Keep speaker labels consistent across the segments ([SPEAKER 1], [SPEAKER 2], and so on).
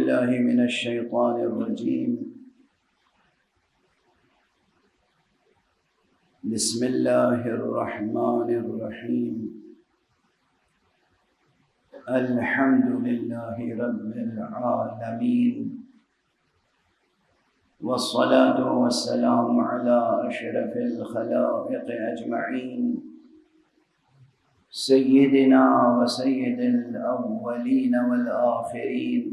[SPEAKER 1] بالله من الشيطان الرجيم. بسم الله الرحمن الرحيم. الحمد لله رب العالمين، والصلاة والسلام على أشرف الخلائق أجمعين، سيدنا وسيد الأولين والآخرين،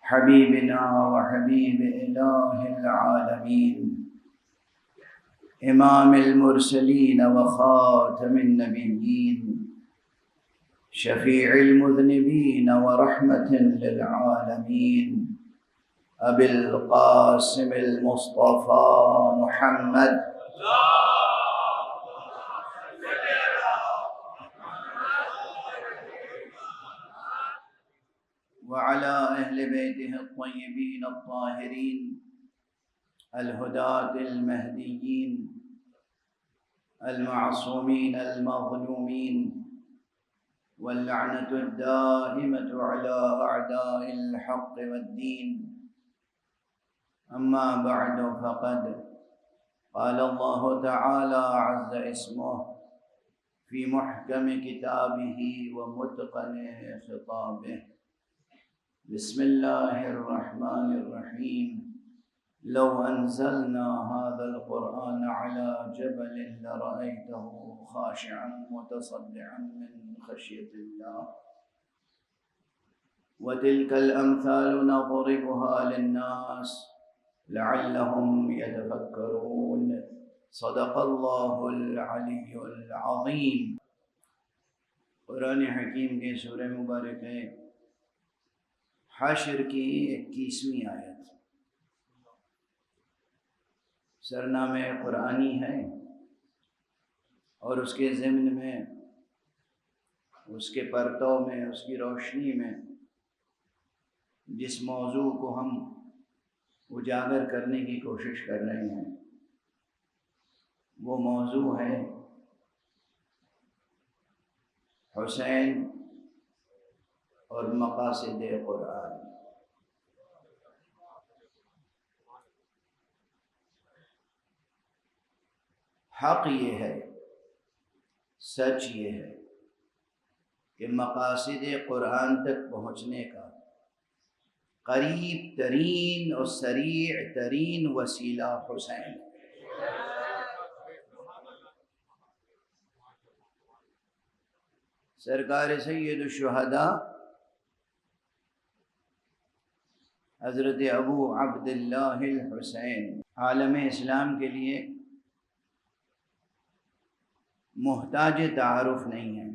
[SPEAKER 1] حبيبنا وحبيب إله العالمين، إمام المرسلين وخاتم النبيين، شفيع المذنبين ورحمة للعالمين، أبي القاسم المصطفى محمد وعلى أهل بيته الطيبين الطاهرين الهداة المهديين المعصومين المظلومين، واللعنة الدائمة على أعداء الحق والدين. أما بعد، فقد قال الله تعالى عز اسمه في محكم كتابه ومتقن خطابه. بسم الله الرحمن الرحيم. لو أنزلنا هذا القرآن على جبل لرأيته خاشعا متصدعا من خشية الله، وتلك الأمثال نضربها للناس لعلهم يتفكرون. صدق الله العلی العظیم. قرآن حکیم کے سورہ مبارک ہے حشر کی 21ویں آیت، سرنامہ قرآنی ہے، اور اس کے ضمن میں، اس کے پرتو میں، اس کی روشنی میں جس موضوع کو ہم اجاگر کرنے کی کوشش کر رہے ہیں وہ موضوع ہے حسین اور مقاصد قرآن۔ حق یہ ہے، سچ یہ ہے کہ مقاصد قرآن تک پہنچنے کا قریب ترین اور سریع ترین وسیلہ حسین۔ سرکار سید الشہداء حضرت ابو عبداللہ الحسین عالم اسلام کے لیے محتاج تعارف نہیں ہے،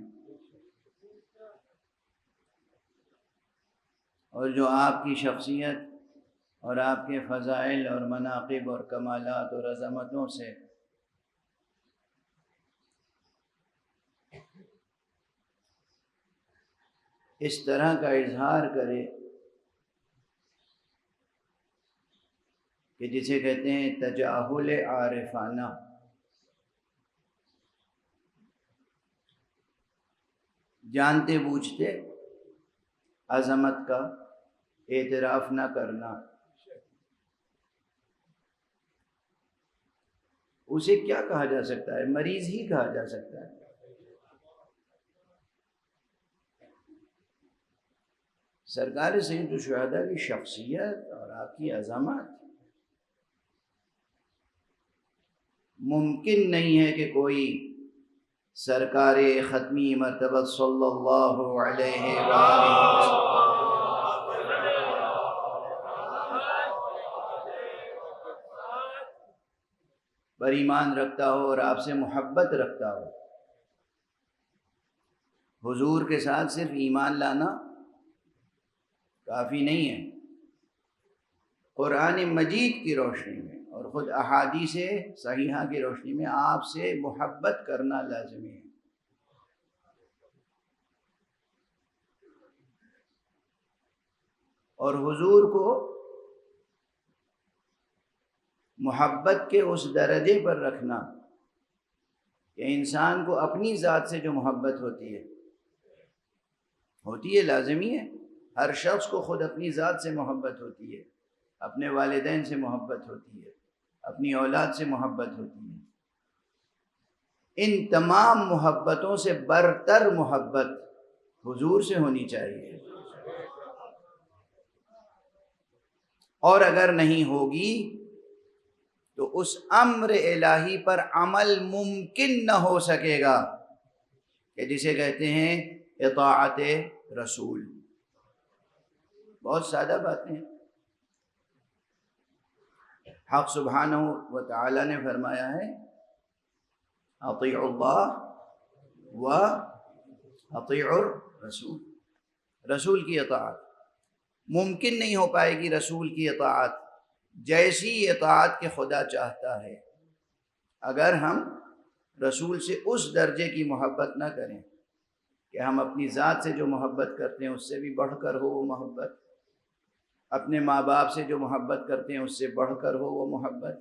[SPEAKER 1] اور جو آپ کی شخصیت اور آپ کے فضائل اور مناقب اور کمالات اور عظمتوں سے اس طرح کا اظہار کرے کہ جسے کہتے ہیں تجاہل عارفانہ، جانتے بوجھتے عظمت کا اعتراف نہ کرنا، اسے کیا کہا جا سکتا ہے؟ مریض ہی کہا جا سکتا ہے۔ سرکار سید الشہداء کی شخصیت اور آپ کی عظمت، ممکن نہیں ہے کہ کوئی سرکار ختمی مرتبہ صلی اللہ علیہ وآلہ پر ایمان رکھتا ہو اور آپ سے محبت رکھتا ہو۔ حضور کے ساتھ صرف ایمان لانا کافی نہیں ہے، قرآن مجید کی روشنی میں اور خود احادیث صحیحہ کی روشنی میں آپ سے محبت کرنا لازمی ہے۔ اور حضور کو محبت کے اس درجے پر رکھنا کہ انسان کو اپنی ذات سے جو محبت ہوتی ہے لازمی ہے، ہر شخص کو خود اپنی ذات سے محبت ہوتی ہے، اپنے والدین سے محبت ہوتی ہے، اپنی اولاد سے محبت ہوتی ہے۔ ان تمام محبتوں سے برتر محبت حضور سے ہونی چاہیے، اور اگر نہیں ہوگی تو اس امر الہی پر عمل ممکن نہ ہو سکے گا کہ جسے کہتے ہیں اطاعت رسول۔ بہت سادہ باتیں ہیں۔ حق سبحانہ و تعالی نے فرمایا ہے اطیعوا اللہ و اطیعوا الرسول، رسول کی اطاعت ممکن نہیں ہو پائے گی، رسول کی اطاعت جیسی اطاعت کہ خدا چاہتا ہے، اگر ہم رسول سے اس درجے کی محبت نہ کریں کہ ہم اپنی ذات سے جو محبت کرتے ہیں اس سے بھی بڑھ کر ہو وہ محبت، اپنے ماں باپ سے جو محبت کرتے ہیں اس سے بڑھ کر ہو وہ محبت،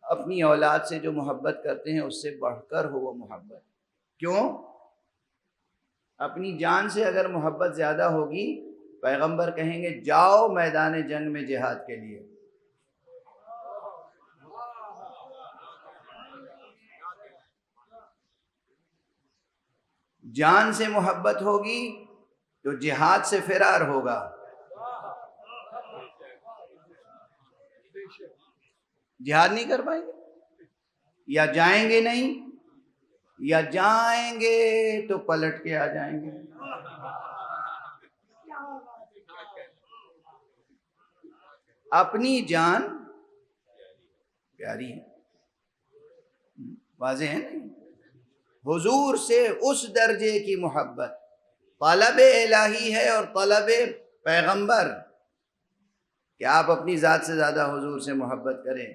[SPEAKER 1] اپنی اولاد سے جو محبت کرتے ہیں اس سے بڑھ کر ہو وہ محبت۔ کیوں؟ اپنی جان سے اگر محبت زیادہ ہوگی، پیغمبر کہیں گے جاؤ میدان جنگ میں جہاد کے لیے، جان سے محبت ہوگی تو جہاد سے فرار ہوگا، جہاد نہیں کر پائیں گے، یا جائیں گے نہیں، یا جائیں گے تو پلٹ کے آ جائیں گے۔ اپنی جان پیاری ہے، واضح ہے نہیں؟ حضور سے اس درجے کی محبت طلب الہی ہے، اور طلب پیغمبر کہ آپ اپنی ذات سے زیادہ حضور سے محبت کریں،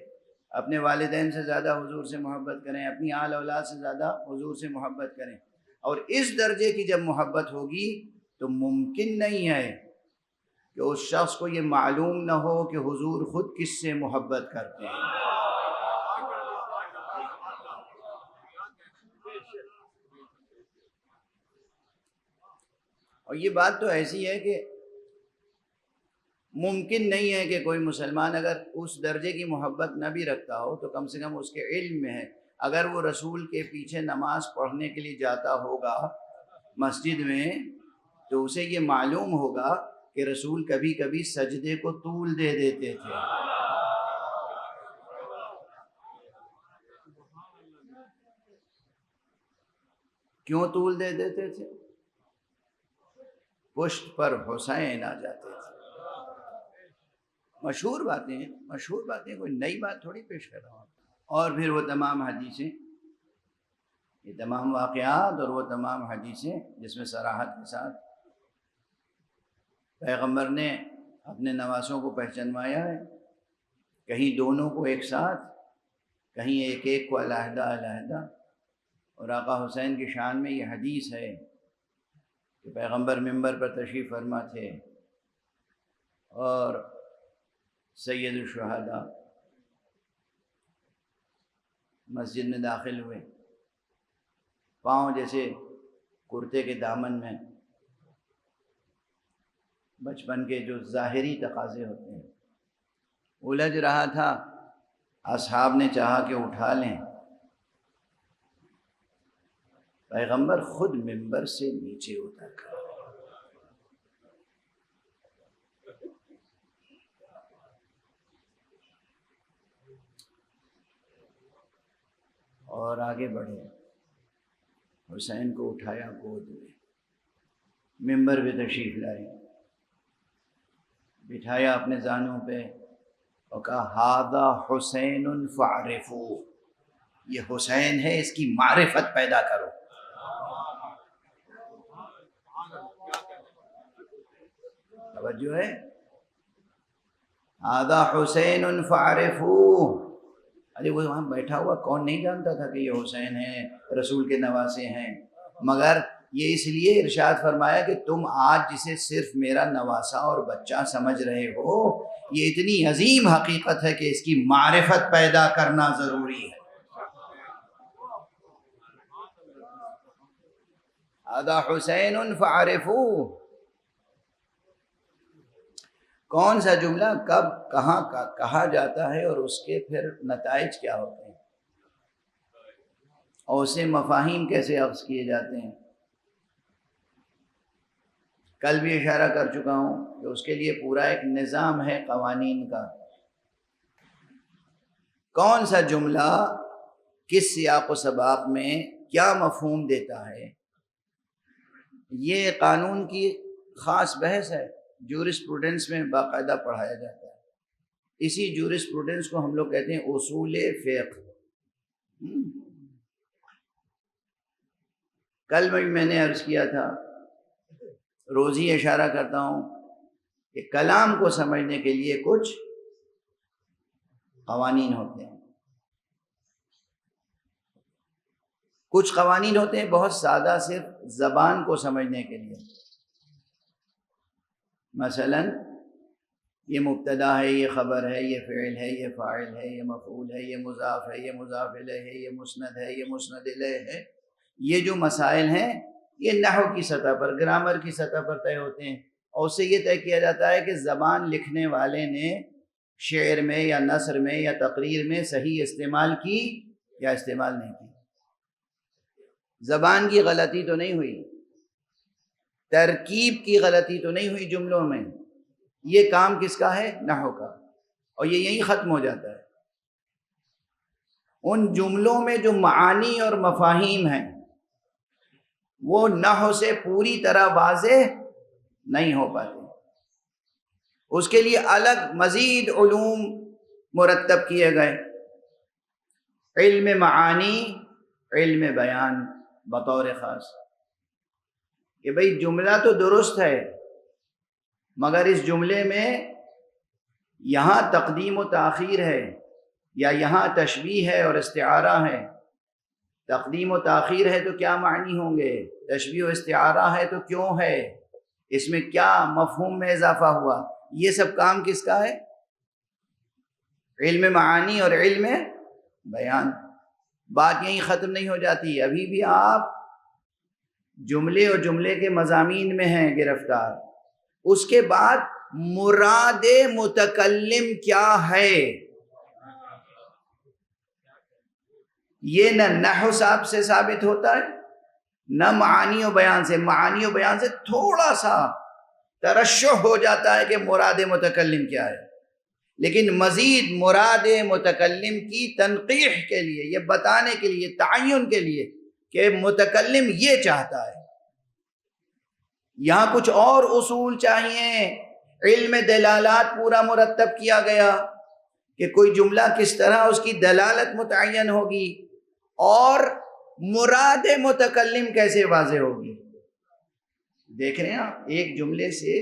[SPEAKER 1] اپنے والدین سے زیادہ حضور سے محبت کریں، اپنی آل اولاد سے زیادہ حضور سے محبت کریں، اور اس درجے کی جب محبت ہوگی تو ممکن نہیں ہے کہ اس شخص کو یہ معلوم نہ ہو کہ حضور خود کس سے محبت کرتے ہیں۔ اور یہ بات تو ایسی ہے کہ ممکن نہیں ہے کہ کوئی مسلمان اگر اس درجے کی محبت نہ بھی رکھتا ہو تو کم سے کم اس کے علم میں ہے، اگر وہ رسول کے پیچھے نماز پڑھنے کے لیے جاتا ہوگا مسجد میں تو اسے یہ معلوم ہوگا کہ رسول کبھی کبھی سجدے کو طول دے دیتے تھے۔ کیوں طول دے دیتے تھے؟ پشت پر حسین آ جاتے تھے۔ مشہور باتیں ہیں، مشہور باتیں، کوئی نئی بات تھوڑی پیش کر رہا ہوں۔ اور پھر وہ تمام حدیثیں، یہ تمام واقعات اور وہ تمام حدیثیں جس میں صراحت کے ساتھ پیغمبر نے اپنے نواسوں کو پہچنوایا ہے، کہیں دونوں کو ایک ساتھ، کہیں ایک ایک کو علیحدہ علیحدہ۔ اور آقا حسین کی شان میں یہ حدیث ہے کہ پیغمبر منبر پر تشریف فرما تھے اور سید الشہداء مسجد میں داخل ہوئے، پاؤں جیسے کرتے کے دامن میں بچپن کے جو ظاہری تقاضے ہوتے ہیں الجھ رہا تھا، اصحاب نے چاہا کہ اٹھا لیں، پیغمبر خود منبر سے نیچے اتر کر اور آگے بڑھے، حسین کو اٹھایا گود میں، منبر پہ تشریف لائے، بٹھایا اپنے زانوں پہ اور کہا ھذا حسین فاعرفوہ، یہ حسین ہے، اس کی معرفت پیدا کرو۔ توجہ ہے؟ ھذا حسین فاعرفوہ، ارے وہ وہاں بیٹھا ہوا کون نہیں جانتا تھا کہ یہ حسین ہیں، رسول کے نواسے ہیں، مگر یہ اس لیے ارشاد فرمایا کہ تم آج جسے صرف میرا نواسا اور بچہ سمجھ رہے ہو، یہ اتنی عظیم حقیقت ہے کہ اس کی معرفت پیدا کرنا ضروری ہے۔ ھذا حسین فاعرفوہ، کون سا جملہ کب کہاں کہا جاتا ہے اور اس کے پھر نتائج کیا ہوتے ہیں، اور اسے مفاہیم کیسے اخذ کیے جاتے ہیں۔ کل بھی اشارہ کر چکا ہوں کہ اس کے لیے پورا ایک نظام ہے قوانین کا۔ کون سا جملہ کس سیاق و سباق میں کیا مفہوم دیتا ہے، یہ قانون کی خاص بحث ہے، جورسپروڈنس میں باقاعدہ پڑھایا جاتا ہے۔ اسی جورسپروڈنس کو ہم لوگ کہتے ہیں اصول فقہ۔ کل میں نے عرض کیا تھا، روز ہی اشارہ کرتا ہوں کہ کلام کو سمجھنے کے لیے کچھ قوانین ہوتے ہیں، کچھ قوانین ہوتے ہیں بہت سادہ، صرف زبان کو سمجھنے کے لیے۔ مثلا یہ مبتدا ہے، یہ خبر ہے، یہ فعل ہے، یہ فاعل ہے، یہ مفعول ہے، یہ مضاف ہے، یہ مضاف الیہ ہے، یہ مسند ہے، یہ مسند الیہ ہے۔ یہ جو مسائل ہیں یہ نحو کی سطح پر، گرامر کی سطح پر طے ہوتے ہیں، اور اس سے یہ طے کیا جاتا ہے کہ زبان لکھنے والے نے شعر میں یا نثر میں یا تقریر میں صحیح استعمال کی یا استعمال نہیں کی۔ زبان کی غلطی تو نہیں ہوئی، ترکیب کی غلطی تو نہیں ہوئی جملوں میں، یہ کام کس کا ہے؟ نحو کا، اور یہ یہیں ختم ہو جاتا ہے۔ ان جملوں میں جو معانی اور مفاہیم ہیں وہ نحو سے پوری طرح واضح نہیں ہو پاتے، اس کے لیے الگ مزید علوم مرتب کیے گئے، علم معانی، علم بیان بطور خاص، کہ بھئی جملہ تو درست ہے مگر اس جملے میں یہاں تقدیم و تاخیر ہے، یا یہاں تشبیہ ہے اور استعارہ ہے۔ تقدیم و تاخیر ہے تو کیا معنی ہوں گے، تشبیہ و استعارہ ہے تو کیوں ہے، اس میں کیا مفہوم میں اضافہ ہوا، یہ سب کام کس کا ہے؟ علم معانی اور علم بیان۔ بات یہیں ختم نہیں ہو جاتی، ابھی بھی آپ جملے اور جملے کے مضامین میں ہیں گرفتار۔ اس کے بعد مراد متکلم کیا ہے، یہ نہ نحو صاحب سے ثابت ہوتا ہے نہ معانی و بیان سے۔ معانی و بیان سے تھوڑا سا ترشح ہو جاتا ہے کہ مراد متکلم کیا ہے، لیکن مزید مراد متکلم کی تنقیح کے لیے، یہ بتانے کے لیے، تعین کے لیے کہ متکلم یہ چاہتا ہے، یہاں کچھ اور اصول چاہیے۔ علم دلالات پورا مرتب کیا گیا کہ کوئی جملہ کس طرح اس کی دلالت متعین ہوگی اور مراد متکلم کیسے واضح ہوگی۔ دیکھ رہے ہیں آپ، ایک جملے سے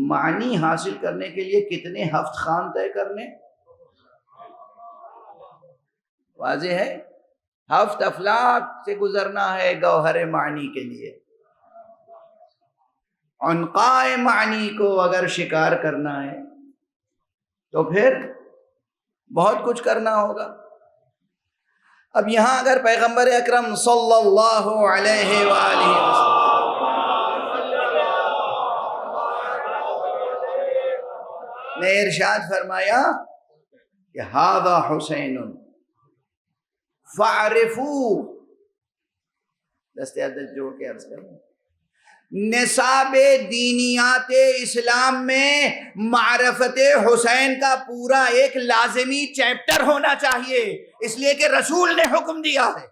[SPEAKER 1] معنی حاصل کرنے کے لیے کتنے ہفت خوان طے کرنے، واضح ہے، ہفت افلاک سے گزرنا ہے گوہر معنی کے لیے۔ عنقائے معنی کو اگر شکار کرنا ہے تو پھر بہت کچھ کرنا ہوگا۔ اب یہاں اگر پیغمبر اکرم صلی اللہ علیہ وآلہ وسلم نے ارشاد فرمایا کہ ھذا حسین فاعرفوا، دست عدد جوڑ کے عرض کریں، نصاب دینیات اسلام میں معرفت حسین کا پورا ایک لازمی چیپٹر ہونا چاہیے، اس لیے کہ رسول نے حکم دیا ہے۔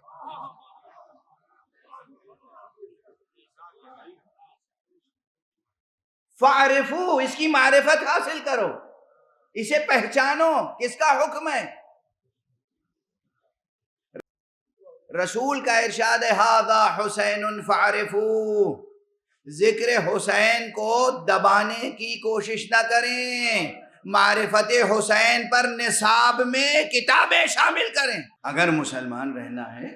[SPEAKER 1] فاعرفوا، اس کی معرفت حاصل کرو، اسے پہچانو، کس کا حکم ہے؟ رسول کا ارشاد ہے ھذا حسین فاعرفوا، ذکر حسین کو دبانے کی کوشش نہ کریں، معرفت حسین پر نصاب میں کتابیں شامل کریں۔ اگر مسلمان رہنا ہے،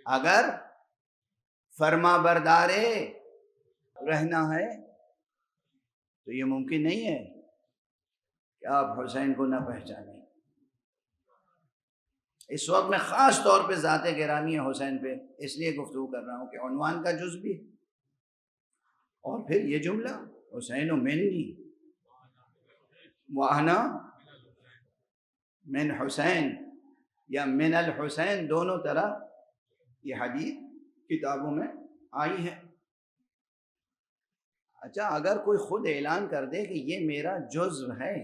[SPEAKER 1] اگر فرما بردار رہنا ہے تو یہ ممکن نہیں ہے کہ آپ حسین کو نہ پہچانیں۔ اس وقت میں خاص طور پہ ذات گرامی حسین پہ اس لیے گفتگو کر رہا ہوں کہ عنوان کا جز بھی، اور پھر یہ جملہ حسین منی، وَأَنَا من حسین یا من الحسین، دونوں طرح یہ حدیث کتابوں میں آئی ہے۔ اچھا، اگر کوئی خود اعلان کر دے کہ یہ میرا جزو ہے،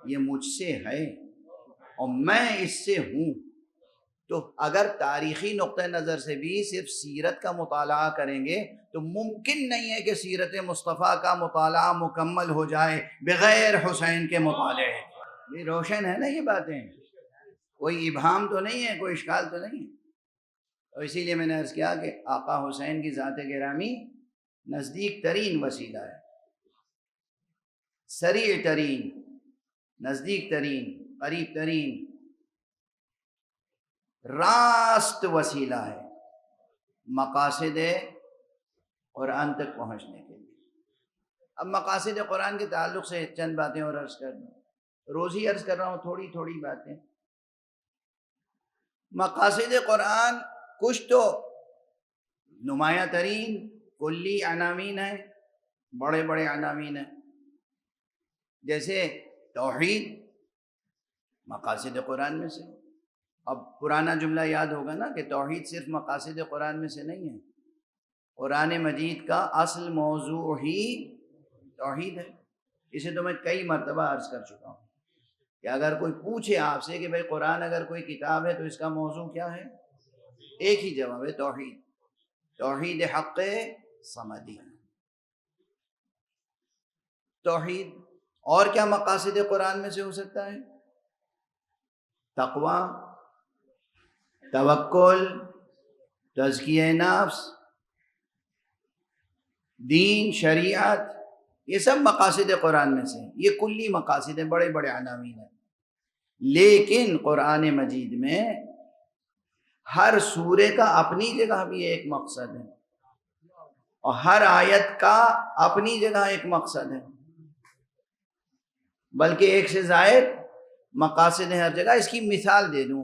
[SPEAKER 1] یہ مجھ سے ہے اور میں اس سے ہوں، تو اگر تاریخی نقطہ نظر سے بھی صرف سیرت کا مطالعہ کریں گے تو ممکن نہیں ہے کہ سیرت مصطفیٰ کا مطالعہ مکمل ہو جائے بغیر حسین کے مطالعے۔ یہ روشن ہے نا یہ باتیں، کوئی ابہام تو نہیں ہے، کوئی اشکال تو نہیں ہے۔ تو اسی لیے میں نے عرض کیا کہ آقا حسین کی ذات گرامی نزدیک ترین وسیلہ ہے، سریع ترین، نزدیک ترین، قریب ترین، راست وسیلہ ہے مقاصد قرآن تک پہنچنے کے لیے۔ اب مقاصد قرآن کے تعلق سے چند باتیں اور عرض کر دوں، روز ہی عرض کر رہا ہوں تھوڑی تھوڑی باتیں۔ مقاصد قرآن کچھ تو نمایاں ترین کلی عناوین ہیں، بڑے بڑے عناوین ہیں، جیسے توحید مقاصد قرآن میں سے۔ اب پرانا جملہ یاد ہوگا نا کہ توحید صرف مقاصد قرآن میں سے نہیں ہے، قرآن مجید کا اصل موضوع ہی توحید ہے۔ اسے تو میں کئی مرتبہ عرض کر چکا ہوں کہ اگر کوئی پوچھے آپ سے کہ بھئی قرآن اگر کوئی کتاب ہے تو اس کا موضوع کیا ہے، ایک ہی جواب ہے، توحید، توحید حق صمدی، توحید۔ اور کیا مقاصد قرآن میں سے ہو سکتا ہے؟ تقوی، توکل، تزکیہ نفس، دین، شریعت، یہ سب مقاصد قرآن میں سے ہیں۔ یہ کلی مقاصد ہیں، بڑے بڑے عناوین ہیں۔ لیکن قرآن مجید میں ہر سورے کا اپنی جگہ بھی ایک مقصد ہے اور ہر آیت کا اپنی جگہ ایک مقصد ہے، بلکہ ایک سے زائد مقاصد ہیں ہر جگہ۔ اس کی مثال دے دوں،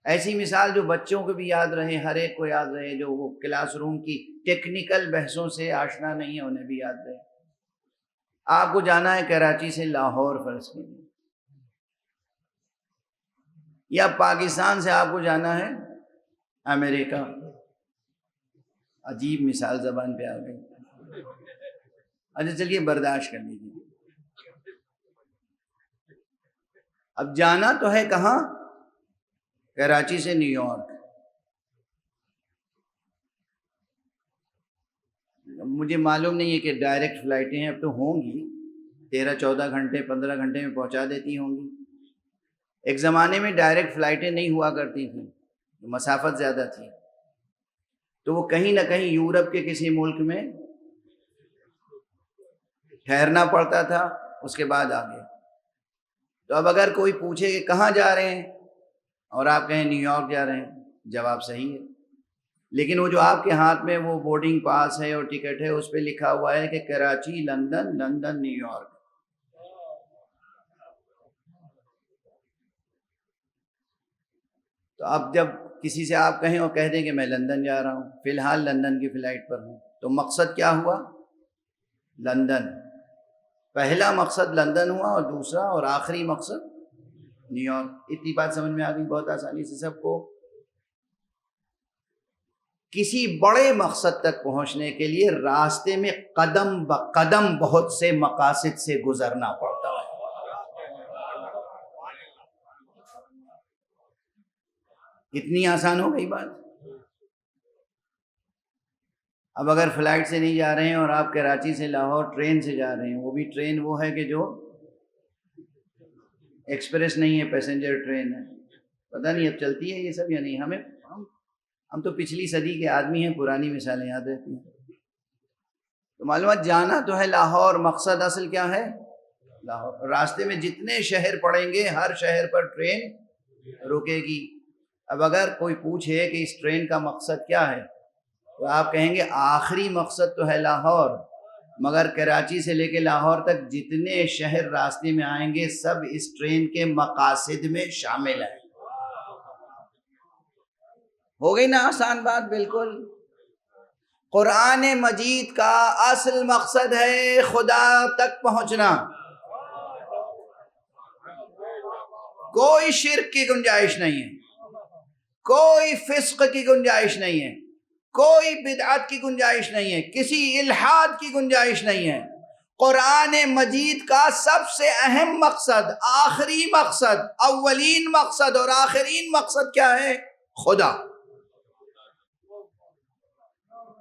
[SPEAKER 1] ایسی مثال جو بچوں کو بھی یاد رہے، ہر ایک کو یاد رہے، جو وہ کلاس روم کی ٹیکنیکل بحثوں سے آشنا نہیں ہے انہیں بھی یاد رہے۔ آپ کو جانا ہے کراچی سے لاہور فرض کیجیے، یا پاکستان سے آپ کو جانا ہے امریکہ۔ عجیب مثال زبان پہ آ گئی، اچھا چلیے برداشت کر لیجیے۔ اب جانا تو ہے کہاں؟ کراچی سے نیو یارک۔ مجھے معلوم نہیں ہے کہ ڈائریکٹ فلائٹیں ہیں، اب تو ہوں گی، 13-14 گھنٹے 15 گھنٹے میں پہنچا دیتی ہوں گی۔ ایک زمانے میں ڈائریکٹ فلائٹیں نہیں ہوا کرتی تھیں، مسافت زیادہ تھی، تو وہ کہیں نہ کہیں یورپ کے کسی ملک میں ٹھہرنا پڑتا تھا، اس کے بعد آگے۔ تو اب اگر کوئی پوچھے کہ کہاں جا رہے ہیں اور آپ کہیں نیو یارک جا رہے ہیں، جواب صحیح ہے، لیکن وہ جو آپ کے ہاتھ میں وہ بورڈنگ پاس ہے اور ٹکٹ ہے، اس پہ لکھا ہوا ہے کہ Karachi London, London new York. تو اب جب کسی سے آپ کہیں اور کہہ دیں کہ میں لندن جا رہا ہوں، فی الحال لندن کی فلائٹ پر ہوں، تو مقصد کیا ہوا؟ لندن۔ پہلا مقصد لندن ہوا اور دوسرا اور آخری مقصد نیو یارک۔ اتنی بات سمجھ میں آ گئی بہت آسانی سے سب کو۔ کسی بڑے مقصد تک پہنچنے کے لیے راستے میں قدم بقدم بہت سے مقاصد سے گزرنا پڑتا ہے۔ اتنی آسان ہو گئی بات۔ اب اگر فلائٹ سے نہیں جا رہے ہیں اور آپ کراچی سے لاہور ٹرین سے جا رہے ہیں، وہ بھی ٹرین وہ ہے کہ جو ایکسپریس نہیں ہے، پیسنجر ٹرین ہے، پتہ نہیں اب چلتی ہے یہ سب یا نہیں۔ ہم تو پچھلی صدی کے آدمی ہیں، پرانی مثالیں یاد رہتی ہیں۔ تو معلومات جانا تو ہے لاہور، مقصد اصل کیا ہے؟ لاہور۔ راستے میں جتنے شہر پڑیں گے ہر شہر پر ٹرین رکے گی۔ اب اگر کوئی پوچھے کہ اس ٹرین کا مقصد کیا ہے تو آپ کہیں گے آخری مقصد تو ہے لاہور، مگر کراچی سے لے کے لاہور تک جتنے شہر راستے میں آئیں گے سب اس ٹرین کے مقاصد میں شامل ہیں۔ ہو گئی نا آسان بات؟ بالکل۔ قرآن مجید کا اصل مقصد ہے خدا تک پہنچنا. کوئی شرک کی گنجائش نہیں ہے، کوئی فسق کی گنجائش نہیں ہے، کوئی بدعت کی گنجائش نہیں ہے، کسی الحاد کی گنجائش نہیں ہے. قرآن مجید کا سب سے اہم مقصد، آخری مقصد، اولین مقصد اور آخرین مقصد کیا ہے؟ خدا.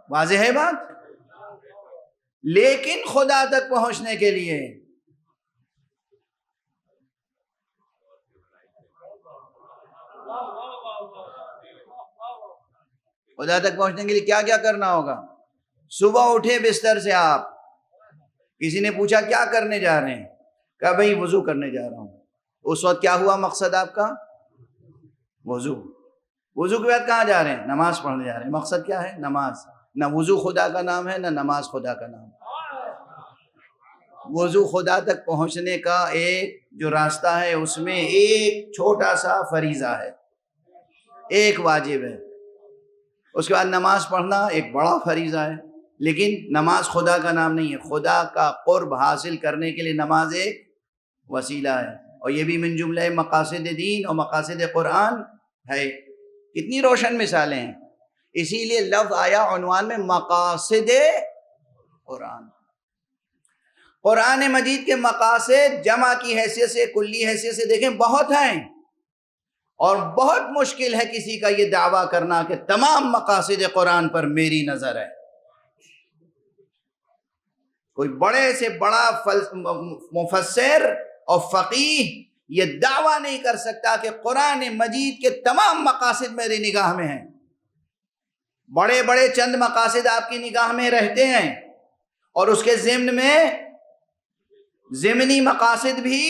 [SPEAKER 1] واضح ہے بات؟ لیکن خدا تک پہنچنے کے لیے خدا تک پہنچنے کے لیے کیا کیا کرنا ہوگا؟ صبح اٹھے بستر سے، آپ کسی نے پوچھا کیا کرنے جا رہے ہیں؟ کہا بھئی وضو کرنے جا رہا ہوں. اس وقت کیا ہوا مقصد آپ کا؟ وضو. وضو کے بعد کہاں جا رہے ہیں؟ نماز پڑھنے جا رہے ہیں. مقصد کیا ہے؟ نماز. نہ وضو خدا کا نام ہے، نہ نماز خدا کا نام ہے. وضو خدا تک پہنچنے کا ایک جو راستہ ہے، اس میں ایک چھوٹا سا فریضہ ہے، ایک واجب ہے. اس کے بعد نماز پڑھنا ایک بڑا فریضہ ہے، لیکن نماز خدا کا نام نہیں ہے. خدا کا قرب حاصل کرنے کے لیے نماز ایک وسیلہ ہے، اور یہ بھی من جملہ مقاصد دین اور مقاصد قرآن ہے. کتنی روشن مثالیں ہیں. اسی لیے لفظ آیا عنوان میں مقاصد قرآن. قرآن مجید کے مقاصد جمع کی حیثیت سے، کلی حیثیت سے دیکھیں بہت ہیں، اور بہت مشکل ہے کسی کا یہ دعویٰ کرنا کہ تمام مقاصد قرآن پر میری نظر ہے. کوئی بڑے سے بڑا مفسر اور فقیہ یہ دعویٰ نہیں کر سکتا کہ قرآن مجید کے تمام مقاصد میری نگاہ میں ہیں. بڑے بڑے چند مقاصد آپ کی نگاہ میں رہتے ہیں، اور اس کے ضمن میں ضمنی مقاصد بھی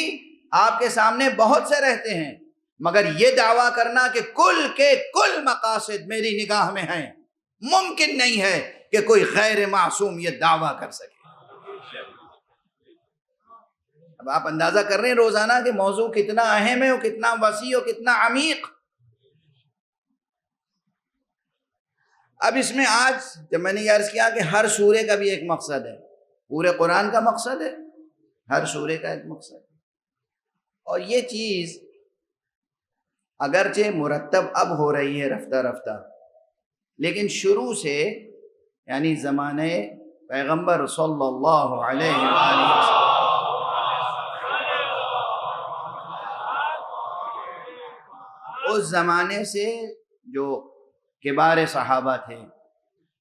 [SPEAKER 1] آپ کے سامنے بہت سے رہتے ہیں، مگر یہ دعویٰ کرنا کہ کل کے کل مقاصد میری نگاہ میں ہیں، ممکن نہیں ہے کہ کوئی غیر معصوم یہ دعویٰ کر سکے. اب آپ اندازہ کر رہے ہیں روزانہ کہ موضوع کتنا اہم ہے، اور کتنا وسیع اور کتنا عمیق. اب اس میں آج جب میں نے یہ عرض کیا کہ ہر سورے کا بھی ایک مقصد ہے، پورے قرآن کا مقصد ہے، ہر سورے کا ایک مقصد ہے. اور یہ چیز اگرچہ مرتب اب ہو رہی ہے رفتہ رفتہ، لیکن شروع سے یعنی زمانے پیغمبر صلی اللہ علیہ وآلہ وسلم، اس زمانے سے جو کبار صحابہ تھے،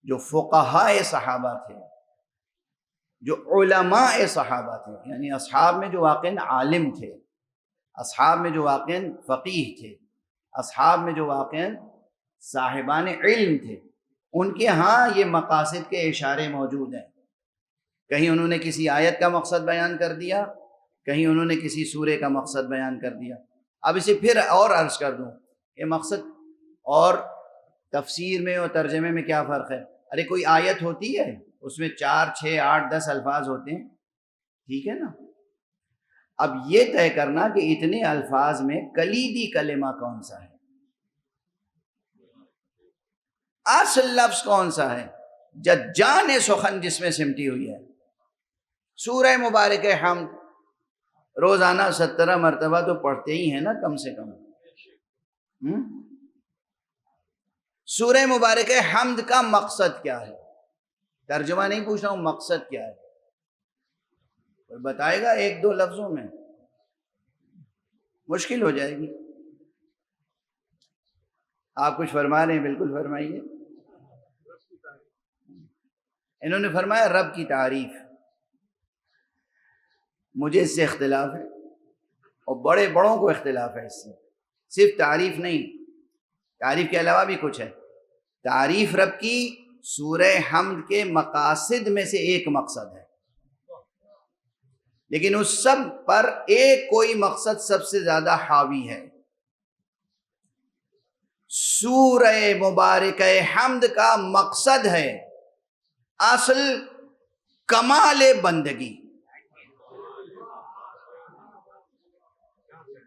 [SPEAKER 1] جو فقہاء صحابہ تھے، جو علماء صحابہ تھے، یعنی اصحاب میں جو واقعاً عالم تھے، اصحاب میں جو واقعاً فقیہ تھے، اصحاب میں جو واقعاً صاحبان علم تھے، ان کے ہاں یہ مقاصد کے اشارے موجود ہیں. کہیں انہوں نے کسی آیت کا مقصد بیان کر دیا، کہیں انہوں نے کسی سورے کا مقصد بیان کر دیا. اب اسے پھر اور عرض کر دوں کہ مقصد اور تفسیر میں اور ترجمے میں کیا فرق ہے. ارے کوئی آیت ہوتی ہے، اس میں 4 6 8 10 الفاظ ہوتے ہیں، ٹھیک ہے نا. اب یہ طے کرنا کہ اتنے الفاظ میں کلیدی کلمہ کون سا ہے، اصل لفظ کون سا ہے، جان سخن جس میں سمٹی ہوئی ہے. سورہ مبارک حمد روزانہ 17 مرتبہ تو پڑھتے ہی ہیں نا کم سے کم. سورہ مبارک حمد کا مقصد کیا ہے؟ ترجمہ نہیں پوچھ رہا ہوں، مقصد کیا ہے؟ کوئی بتائے گا 1 2 لفظوں میں؟ مشکل ہو جائے گی. آپ کچھ فرما رہے ہیں، بالکل فرمائیے. انہوں نے فرمایا رب کی تعریف. مجھے اس سے اختلاف ہے، اور بڑے بڑوں کو اختلاف ہے اس سے. صرف تعریف نہیں، تعریف کے علاوہ بھی کچھ ہے. تعریف رب کی سورہ حمد کے مقاصد میں سے ایک مقصد ہے، لیکن اس سب پر ایک کوئی مقصد سب سے زیادہ حاوی ہے. سورہ مبارک حمد کا مقصد ہے اصل کمال بندگی.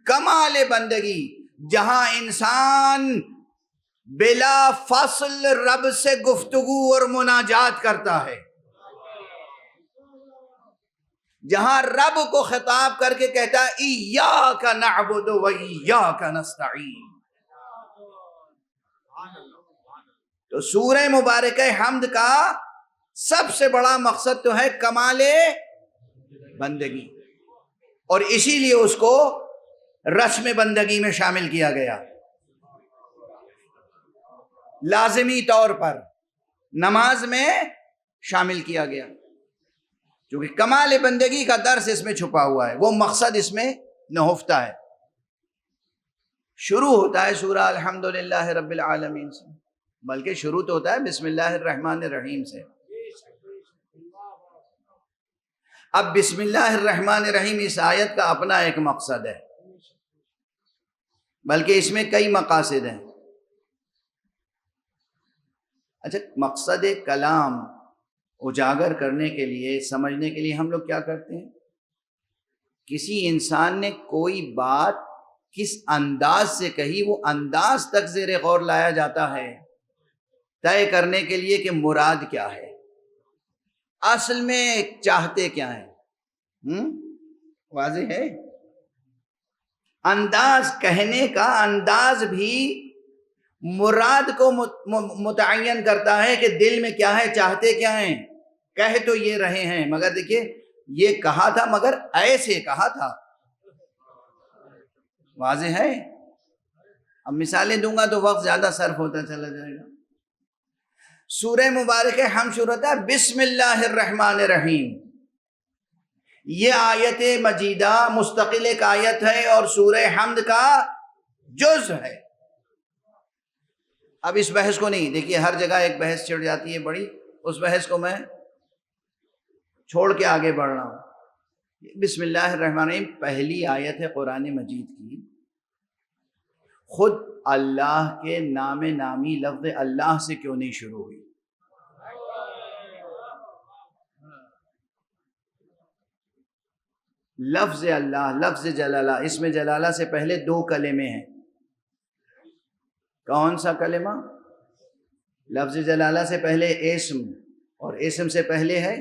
[SPEAKER 1] کمال بندگی جہاں انسان بلا فاصل رب سے گفتگو اور مناجات کرتا ہے، جہاں رب کو خطاب کر کے کہتا ہے ایاک نعبد و ایاک نستعین۔ تو سورہ مبارکہ حمد کا سب سے بڑا مقصد تو ہے کمال بندگی، اور اسی لیے اس کو رسم بندگی میں شامل کیا گیا، لازمی طور پر نماز میں شامل کیا گیا، کیونکہ کمال بندگی کا درس اس میں چھپا ہوا ہے، وہ مقصد اس میں نہفتا ہے۔ شروع ہوتا ہے سورہ الحمدللہ رب العالمین سے، بلکہ شروع تو ہوتا ہے بسم اللہ الرحمن الرحیم سے۔ اب بسم اللہ الرحمن الرحیم اس آیت کا اپنا ایک مقصد ہے، بلکہ اس میں کئی مقاصد ہیں۔ اچھا، مقصد کلام اجاگر کرنے کے لیے، سمجھنے کے لیے ہم لوگ کیا کرتے ہیں؟ کسی انسان نے کوئی بات کس انداز سے کہی، وہ انداز تک زیر غور لایا جاتا ہے طے کرنے کے لیے کہ مراد کیا ہے، اصل میں چاہتے کیا ہیں۔ واضح ہے؟ انداز، کہنے کا انداز بھی مراد کو متعین کرتا ہے کہ دل میں کیا ہے، چاہتے کیا ہیں۔ کہہ تو یہ رہے ہیں، مگر دیکھیے یہ کہا تھا مگر ایسے کہا تھا۔ واضح ہے؟ اب مثالیں دوں گا تو وقت زیادہ صرف ہوتا چلا جائے گا۔ سورہ مبارک ہم شروع ہوتا ہے بسم اللہ الرحمن الرحیم۔ یہ آیت مجیدہ مستقل ایک آیت ہے اور سورہ حمد کا جز ہے۔ اب اس بحث کو نہیں، دیکھیے ہر جگہ ایک بحث چھڑ جاتی ہے بڑی، اس بحث کو میں چھوڑ کے آگے بڑھ رہا ہوں۔ بسم اللہ الرحمن الرحیم پہلی آیت ہے قرآن مجید کی، خود اللہ کے نام نامی لفظ اللہ سے کیوں نہیں شروع ہوئی؟ لفظ اللہ، لفظ جلالہ، اس میں جلالہ سے پہلے دو کلمے ہیں۔ کون سا کلمہ؟ لفظ جلالہ سے پہلے اسم، اور اسم سے پہلے ہے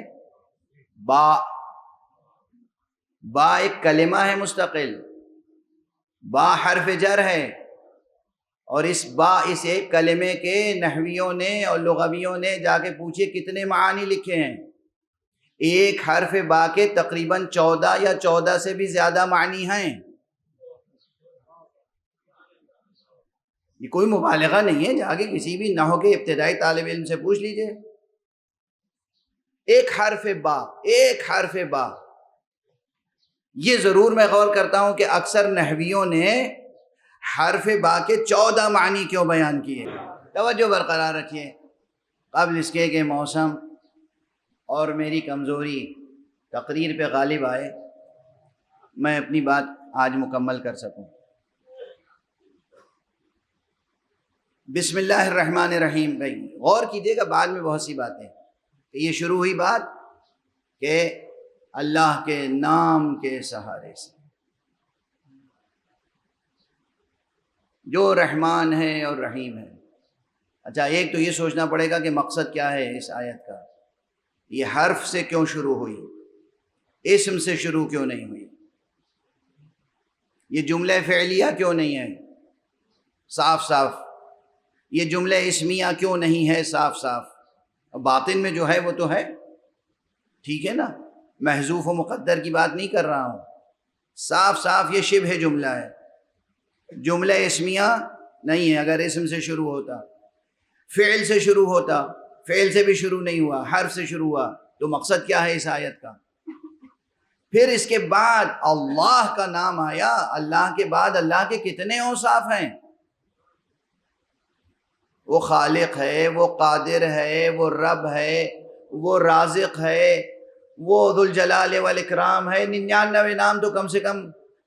[SPEAKER 1] با۔ با ایک کلمہ ہے مستقل، با حرف جر ہے، اور اس با اس ایک کلمے کے نحویوں نے اور لغویوں نے جا کے پوچھے کتنے معانی لکھے ہیں۔ ایک حرف با کے تقریباً 14 یا 14 سے بھی زیادہ معنی ہیں۔ یہ کوئی مبالغہ نہیں ہے، جا کے کسی بھی نحو کے ابتدائی طالب علم سے پوچھ لیجئے۔ ایک حرف با، ایک حرف با۔ یہ ضرور میں غور کرتا ہوں کہ اکثر نحویوں نے حرف با کے 14 معنی کیوں بیان کیے۔ توجہ برقرار رکھیے، قبل اس کے کہ موسم اور میری کمزوری تقریر پہ غالب آئے، میں اپنی بات آج مکمل کر سکوں۔ بسم اللہ الرحمن الرحیم، بھائی غور کیجیے گا، بعد میں بہت سی باتیں کہ یہ شروع ہوئی بات کہ اللہ کے نام کے سہارے سے، جو رحمان ہے اور رحیم ہے۔ اچھا، ایک تو یہ سوچنا پڑے گا کہ مقصد کیا ہے اس آیت کا، یہ حرف سے کیوں شروع ہوئی، اسم سے شروع کیوں نہیں ہوئی، یہ جملہ فعلیہ کیوں نہیں ہے صاف صاف، یہ جملہ اسمیہ کیوں نہیں ہے صاف صاف، باطن میں جو ہے وہ تو ہے، ٹھیک ہے نا، محذوف و مقدر کی بات نہیں کر رہا ہوں، صاف صاف یہ شبہ جملہ ہے، جملہ اسمیہ نہیں ہے۔ اگر اسم سے شروع ہوتا، فعل سے شروع ہوتا، فعل سے بھی شروع نہیں ہوا، حرف سے شروع ہوا، تو مقصد کیا ہے اس آیت کا؟ پھر اس کے بعد اللہ کا نام آیا، اللہ کے بعد اللہ کے کتنے اوصاف ہیں؟ وہ خالق ہے، وہ قادر ہے، وہ رب ہے، وہ رازق ہے، وہ ذوالجلال والاکرام ہے۔ 99 نام تو کم سے کم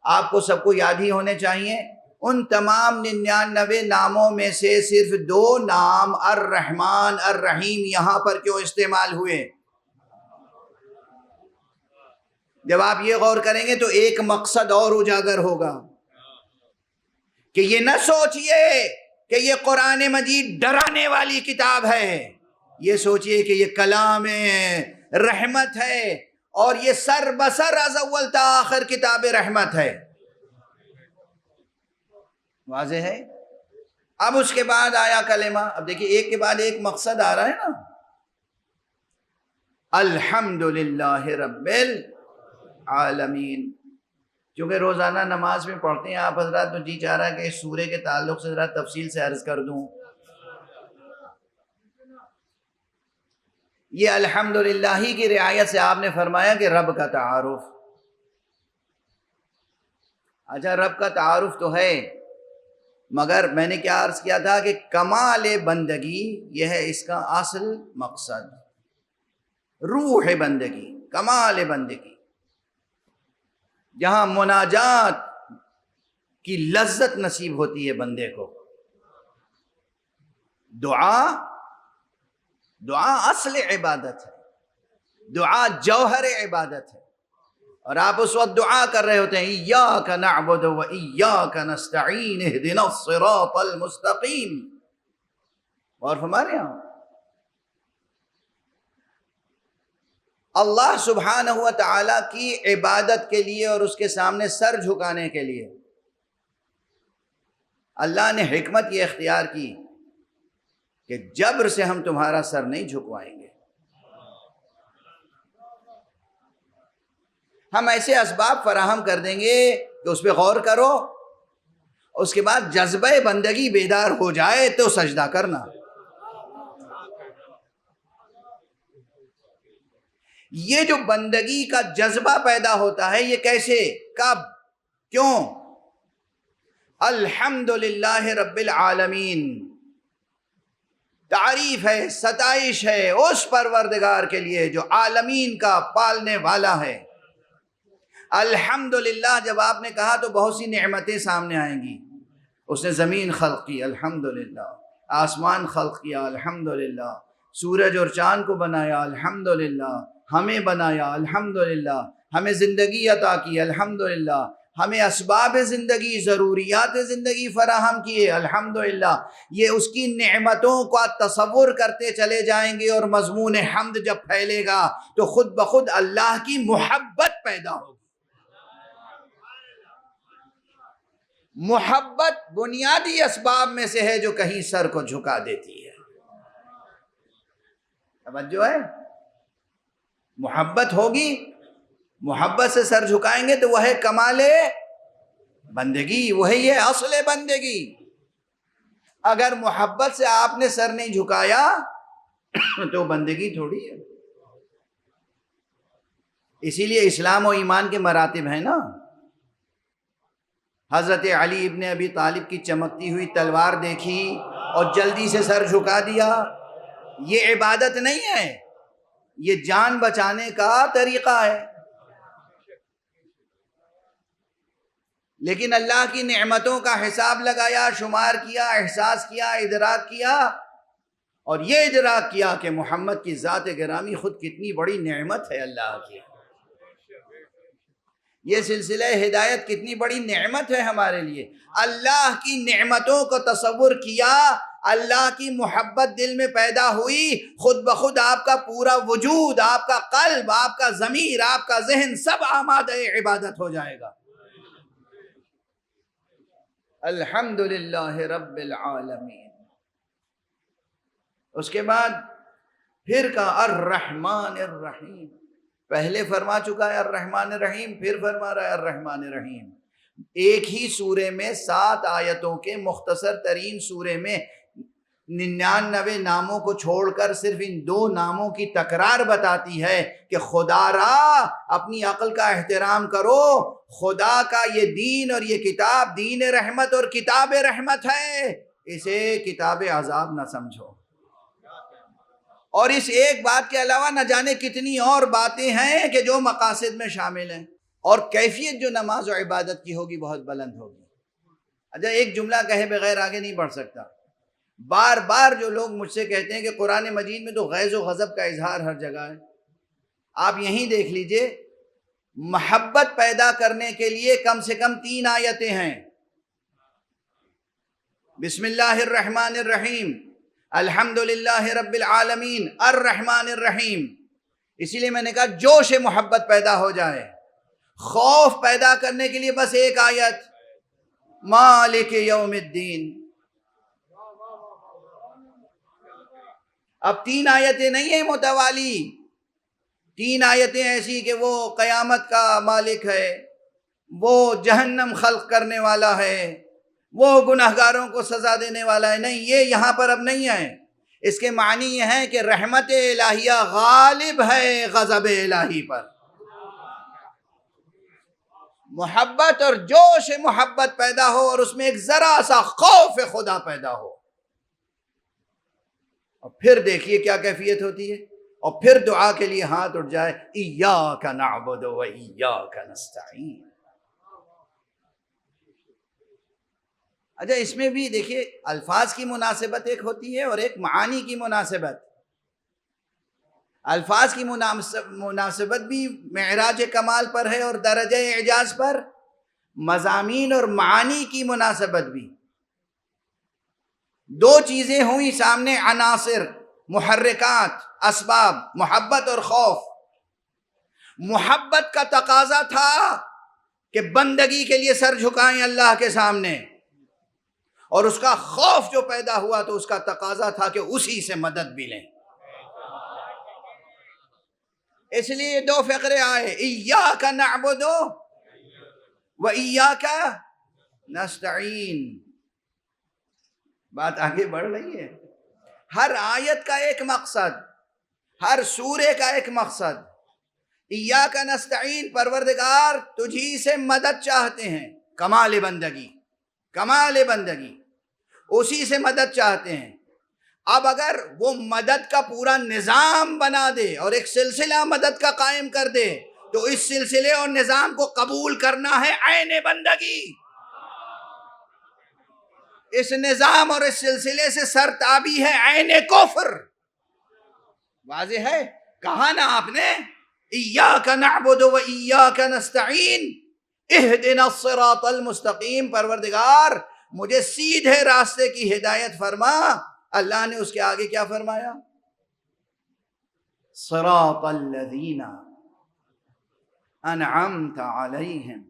[SPEAKER 1] آپ کو سب کو یاد ہی ہونے چاہیے۔ ان تمام 99 ناموں میں سے صرف 2 نام الرحمن الرحیم یہاں پر کیوں استعمال ہوئے؟ جب آپ یہ غور کریں گے تو ایک مقصد اور اجاگر ہوگا کہ یہ نہ سوچئے کہ یہ قرآن مجید ڈرانے والی کتاب ہے، یہ سوچئے کہ یہ کلام رحمت ہے اور یہ سر بسر از اول تا آخر کتاب رحمت ہے۔ واضح ہے؟ اب اس کے بعد آیا کلمہ، اب دیکھیے ایک کے بعد ایک مقصد آ رہا ہے نا۔ الحمدللہ رب العالمین، چونکہ روزانہ نماز میں پڑھتے ہیں آپ حضرات، تو جی چاہ رہا ہے کہ اس سورے کے تعلق سے ذرا تفصیل سے عرض کر دوں۔ یہ الحمدللہ ہی کی رعایت سے آپ نے فرمایا کہ رب کا تعارف۔ اچھا رب کا تعارف تو ہے، مگر میں نے کیا عرض کیا تھا کہ کمال بندگی یہ ہے اس کا اصل مقصد، روح بندگی، کمال بندگی، جہاں مناجات کی لذت نصیب ہوتی ہے بندے کو۔ دعا اصل عبادت ہے، دعا جوہر عبادت ہے، اور آپ اس وقت دعا کر رہے ہوتے ہیں ایاک نعبد و ایاک نستعین اہدنا الصراط المستقیم، اور فرما رہے ہیں اللہ سبحانہ و تعالی کی عبادت کے لیے اور اس کے سامنے سر جھکانے کے لیے اللہ نے حکمت یہ اختیار کی کہ جبر سے ہم تمہارا سر نہیں جھکوائیں گے، ہم ایسے اسباب فراہم کر دیں گے کہ اس پہ غور کرو، اس کے بعد جذبہ بندگی بیدار ہو جائے تو سجدہ کرنا۔ یہ جو بندگی کا جذبہ پیدا ہوتا ہے یہ کیسے، کب، کیوں؟ الحمدللہ رب العالمین، تعریف ہے، ستائش ہے اس پروردگار کے لیے جو عالمین کا پالنے والا ہے۔ الحمدللہ جب آپ نے کہا تو بہت سی نعمتیں سامنے آئیں گی۔ اس نے زمین خلق کی، الحمدللہ، آسمان خلق کیا، الحمدللہ، سورج اور چاند کو بنایا، الحمدللہ، ہمیں بنایا، الحمدللہ، ہمیں زندگی عطا کی، الحمدللہ، ہمیں اسباب زندگی، ضروریات زندگی فراہم کیے، الحمدللہ۔ یہ اس کی نعمتوں کا تصور کرتے چلے جائیں گے اور مضمون حمد جب پھیلے گا تو خود بخود اللہ کی محبت پیدا ہوگی۔ محبت بنیادی اسباب میں سے ہے جو کہیں سر کو جھکا دیتی ہے۔ توجہ ہے؟ محبت ہوگی، محبت سے سر جھکائیں گے تو وہ ہے کمال بندگی، وہی ہے اصل بندگی۔ اگر محبت سے آپ نے سر نہیں جھکایا تو بندگی تھوڑی ہے۔ اسی لیے اسلام و ایمان کے مراتب ہیں نا۔ حضرت علی ابن ابی طالب کی چمکتی ہوئی تلوار دیکھی اور جلدی سے سر جھکا دیا، یہ عبادت نہیں ہے، یہ جان بچانے کا طریقہ ہے۔ لیکن اللہ کی نعمتوں کا حساب لگایا، شمار کیا، احساس کیا، ادراک کیا، اور یہ ادراک کیا کہ محمد کی ذات گرامی خود کتنی بڑی نعمت ہے اللہ کی، یہ سلسلہ ہدایت کتنی بڑی نعمت ہے ہمارے لیے۔ اللہ کی نعمتوں کو تصور کیا، اللہ کی محبت دل میں پیدا ہوئی، خود بخود آپ کا پورا وجود، آپ کا قلب، آپ کا ضمیر، آپ کا ذہن سب آمادہ عبادت ہو جائے گا۔ الحمدللہ رب العالمین۔ اس کے بعد پھر کہا الرحمن الرحیم، پہلے فرما چکا ہے الرحمن الرحیم، پھر فرما رہا ہے الرحمن الرحیم۔ ایک ہی سورے میں 7 آیتوں کے مختصر ترین سورے میں 99 ناموں کو چھوڑ کر صرف ان 2 ناموں کی تکرار بتاتی ہے کہ خدا را اپنی عقل کا احترام کرو، خدا کا یہ دین اور یہ کتاب دین رحمت اور کتاب رحمت ہے، اسے کتاب عذاب نہ سمجھو۔ اور اس ایک بات کے علاوہ نہ جانے کتنی اور باتیں ہیں کہ جو مقاصد میں شامل ہیں، اور کیفیت جو نماز و عبادت کی ہوگی بہت بلند ہوگی۔ اچھا ایک جملہ کہے بغیر آگے نہیں بڑھ سکتا۔ بار بار جو لوگ مجھ سے کہتے ہیں کہ قرآن مجید میں تو غیظ و غضب کا اظہار ہر جگہ ہے، آپ یہیں دیکھ لیجئے، محبت پیدا کرنے کے لیے کم سے کم 3 آیتیں ہیں۔ بسم اللہ الرحمن الرحیم، الحمد للہ رب العالمین الرحمن الرحیم. اسی لیے میں نے کہا جوش محبت پیدا ہو جائے، خوف پیدا کرنے کے لیے بس ایک آیت، مالک یوم الدین. اب 3 آیتیں نہیں ہیں متوالی، 3 آیتیں ایسی کہ وہ قیامت کا مالک ہے، وہ جہنم خلق کرنے والا ہے، وہ گناہگاروں کو سزا دینے والا ہے. نہیں، یہ یہاں پر اب نہیں ہے. اس کے معنی یہ ہے کہ رحمت الہیہ غالب ہے غضب الہی پر. محبت اور جوش محبت پیدا ہو اور اس میں ایک ذرا سا خوف خدا پیدا ہو، اور پھر دیکھیے کیا کیفیت ہوتی ہے. اور پھر دعا کے لیے ہاتھ اٹھ جائے، ایاک نعبد و ایاک نستعین. اچھا، اس میں بھی دیکھیے الفاظ کی مناسبت ایک ہوتی ہے اور ایک معانی کی مناسبت. الفاظ کی مناسبت بھی معراج کمال پر ہے اور درجہ اعجاز پر، مضامین اور معانی کی مناسبت بھی. 2 چیزیں ہوئی سامنے، عناصر، محرکات، اسباب، محبت اور خوف. محبت کا تقاضا تھا کہ بندگی کے لیے سر جھکائیں اللہ کے سامنے، اور اس کا خوف جو پیدا ہوا تو اس کا تقاضا تھا کہ اسی سے مدد بھی لیں. اس لیے 2 فقرے آئے، ایاک نعبد و ایاک نستعین. بات آگے بڑھ رہی ہے. ہر آیت کا ایک مقصد، ہر سورے کا ایک مقصد. ایاک نستعین، پروردگار تجھی سے مدد چاہتے ہیں، کمال بندگی، کمال بندگی، اسی سے مدد چاہتے ہیں. اب اگر وہ مدد کا پورا نظام بنا دے اور ایک سلسلہ مدد کا قائم کر دے تو اس سلسلے اور نظام کو قبول کرنا ہے عین بندگی. اس نظام اور اس سلسلے سے سرتابی ہے عین کفر. واضح ہے؟ کہا نا آپ نے ایاک نعبد و ایاک نستعین اہدنا الصراط المستقیم، پروردگار مجھے سیدھے راستے کی ہدایت فرما. اللہ نے اس کے آگے کیا فرمایا؟ صراط الذین انعمت علیہم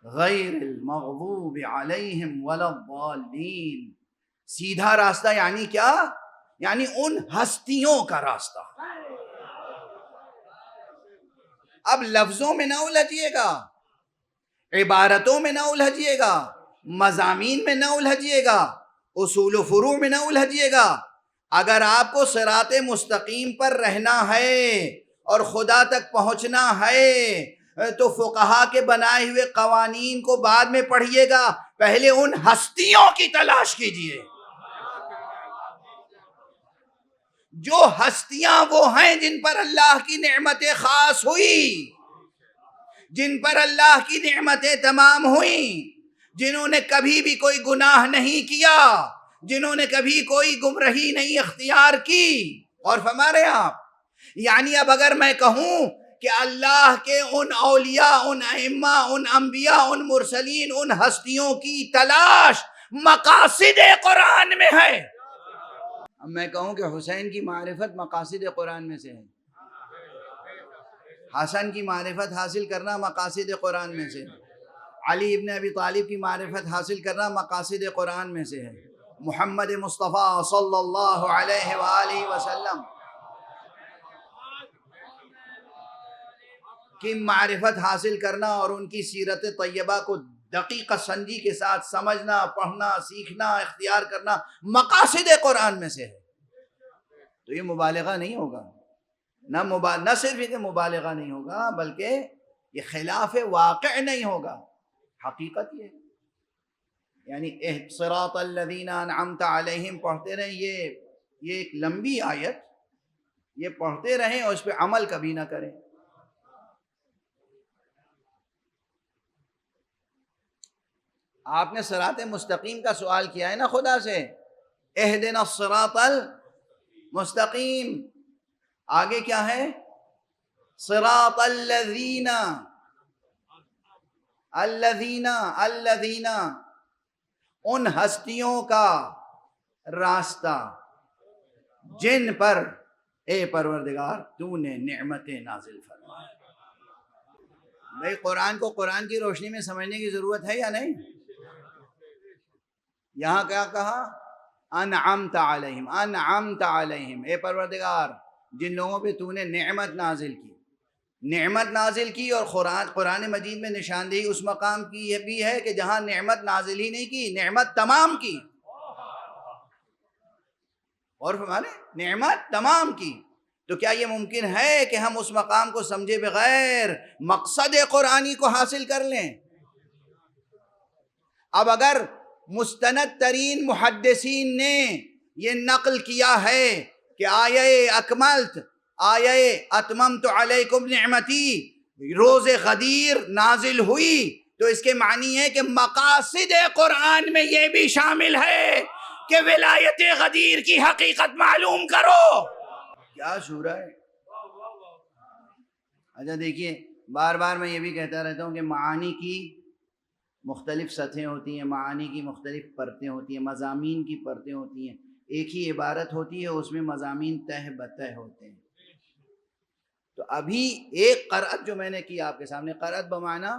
[SPEAKER 1] غیر المغضوب علیہم ولا الضالین. سیدھا راستہ یعنی کیا؟ یعنی ان ہستیوں کا راستہ. اب لفظوں میں نہ الجھیے گا، عبارتوں میں نہ الجھیے گا، مضامین میں نہ الجھیے گا، اصول و فروع میں نہ الجھیے گا. اگر آپ کو صراط مستقیم پر رہنا ہے اور خدا تک پہنچنا ہے تو فقہا کے بنائے ہوئے قوانین کو بعد میں پڑھیے گا، پہلے ان ہستیوں کی تلاش کیجئے. جو ہستیاں وہ ہیں جن پر اللہ کی نعمتیں خاص ہوئی، جن پر اللہ کی نعمتیں تمام ہوئیں، جنہوں نے کبھی بھی کوئی گناہ نہیں کیا، جنہوں نے کبھی کوئی گمراہی نہیں اختیار کی. اور فرما رہے آپ، یعنی اب اگر میں کہوں کہ اللہ کے ان اولیاء، ان ائمہ، ان انبیاء، ان مرسلین، ان ہستیوں کی تلاش مقاصد قرآن میں ہے، اب میں کہوں کہ حسین کی معرفت مقاصد قرآن میں سے ہے، حسن کی معرفت حاصل کرنا مقاصد قرآن میں سے ہے، علی ابن ابی طالب کی معرفت حاصل کرنا مقاصد قرآن میں سے ہے، محمد مصطفیٰ صلی اللہ علیہ وآلہ وسلم کی معرفت حاصل کرنا اور ان کی سیرت طیبہ کو دقیق سنجی کے ساتھ سمجھنا، پڑھنا، سیکھنا، اختیار کرنا مقاصد قرآن میں سے ہے. تو یہ مبالغہ نہیں ہوگا، نہ صرف یہ کہ مبالغہ نہیں ہوگا بلکہ یہ خلاف واقع نہیں ہوگا. حقیقت یہ ہے. یعنی صراط الذین انعمت علیہم پڑھتے رہیں، یہ ایک لمبی آیت، یہ پڑھتے رہیں اور اس پہ عمل کبھی نہ کریں. آپ نے صراط مستقیم کا سوال کیا ہے نا خدا سے، اہدنا الصراط المستقیم. آگے کیا ہے؟ صراط الذین، الذین ان ہستیوں کا راستہ جن پر اے پروردگار تو نے نعمتیں نازل فرمائے۔ بھئی قرآن کو قرآن کی روشنی میں سمجھنے کی ضرورت ہے یا نہیں؟ یہاں کیا کہا؟ انعمت علیہم، انعمت علیہم، اے پروردگار جن لوگوں پہ تو نے نعمت نازل کی، نعمت نازل کی۔ اور قرآن مجید میں نشاندہی اس مقام کی بھی ہے کہ جہاں نعمت نازل ہی نہیں کی، نعمت تمام کی، اور ہمارے نعمت تمام کی۔ تو کیا یہ ممکن ہے کہ ہم اس مقام کو سمجھے بغیر مقصد قرآنی کو حاصل کر لیں؟ اب اگر مستند ترین محدثین نے یہ نقل کیا ہے کہ آیہ اکملت، آیہ اتممت علیکم نعمتی روز غدیر نازل ہوئی، تو اس کے معنی ہے کہ مقاصد قرآن میں یہ بھی شامل ہے کہ ولایت غدیر کی حقیقت معلوم کرو۔ کیا سورہ ہے! اچھا دیکھیے، بار بار میں یہ بھی کہتا رہتا ہوں کہ معانی کی مختلف سطحیں ہوتی ہیں، معانی کی مختلف پرتیں ہوتی ہیں، مضامین کی پرتیں ہوتی ہیں۔ ایک ہی عبارت ہوتی ہے، اس میں مضامین تہ بتہ ہوتے ہیں۔ تو ابھی ایک قرأت جو میں نے کی آپ کے سامنے، قرأت بمعنی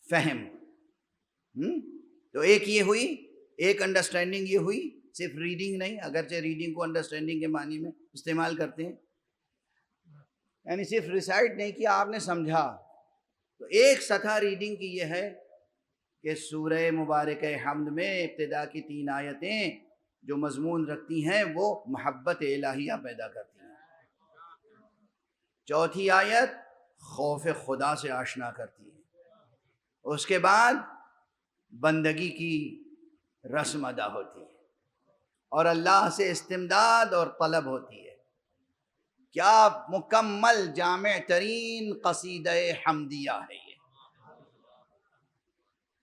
[SPEAKER 1] فہم، تو ایک یہ ہوئی، ایک انڈرسٹینڈنگ یہ ہوئی، صرف ریڈنگ نہیں، اگرچہ ریڈنگ کو انڈرسٹینڈنگ کے معنی میں استعمال کرتے ہیں، یعنی صرف ریسائٹ نہیں کیا، آپ نے سمجھا۔ تو ایک سطح ریڈنگ کی یہ ہے کہ سورہ مبارکہ حمد میں ابتدا کی 3 آیتیں جو مضمون رکھتی ہیں وہ محبت الہیہ پیدا کرتی ہیں۔ چوتھی آیت خوف خدا سے آشنا کرتی ہے۔ اس کے بعد بندگی کی رسم ادا ہوتی ہے اور اللہ سے استمداد اور طلب ہوتی ہے۔ کیا مکمل جامع ترین قصیدہ حمدیہ ہے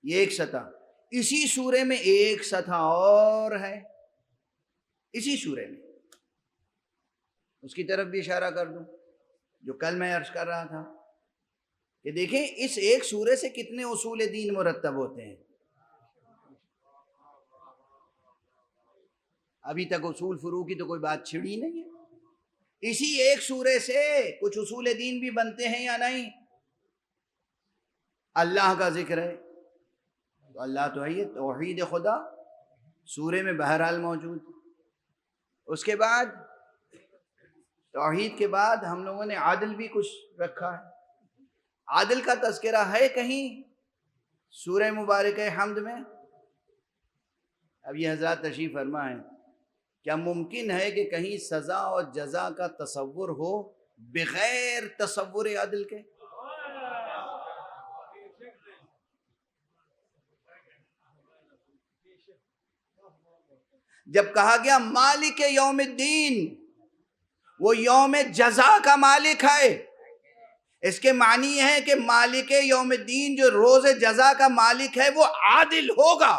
[SPEAKER 1] یہ ایک سطح۔ اسی سورے میں ایک سطح اور ہے، اسی سورے میں، اس کی طرف بھی اشارہ کر دوں جو کل میں عرض کر رہا تھا کہ دیکھیں اس ایک سورے سے کتنے اصول دین مرتب ہوتے ہیں۔ ابھی تک اصول فروع کی تو کوئی بات چھڑی نہیں ہے، اسی ایک سورے سے کچھ اصول دین بھی بنتے ہیں یا نہیں؟ اللہ کا ذکر ہے تو اللہ تو ہے، توحید خدا سورے میں بہرحال موجود۔ اس کے بعد توحید کے بعد ہم لوگوں نے عادل بھی کچھ رکھا ہے۔ عادل کا تذکرہ ہے کہیں سورہ مبارکہ حمد میں؟ اب یہ حضرات تشریف فرما ہے، کیا ممکن ہے کہ کہیں سزا اور جزا کا تصور ہو بغیر تصور عدل کے؟ جب کہا گیا مالک یوم الدین، وہ یوم جزا کا مالک ہے، اس کے معنی ہے کہ مالک یوم الدین جو روز جزا کا مالک ہے وہ عادل ہوگا۔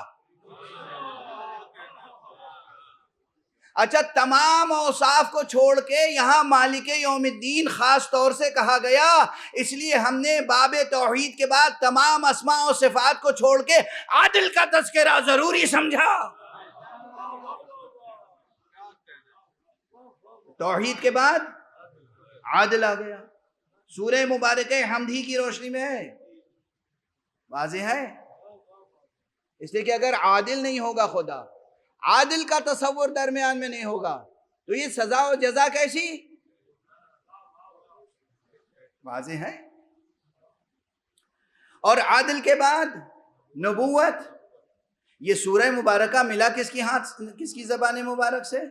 [SPEAKER 1] اچھا، تمام اوصاف کو چھوڑ کے یہاں مالک یوم الدین خاص طور سے کہا گیا، اس لیے ہم نے باب توحید کے بعد تمام اسماء و صفات کو چھوڑ کے عادل کا تذکرہ ضروری سمجھا۔ توحید کے بعد عادل آ گیا، سورہ مبارکہ حمد ہی کی روشنی میں ہے، واضح ہے۔ اس لیے کہ اگر عادل نہیں ہوگا خدا، عادل کا تصور درمیان میں نہیں ہوگا، تو یہ سزا و جزا کیسی؟ واضح ہے۔ اور عادل کے بعد نبوت، یہ سورہ مبارکہ ملا کس کی زبان مبارک سے؟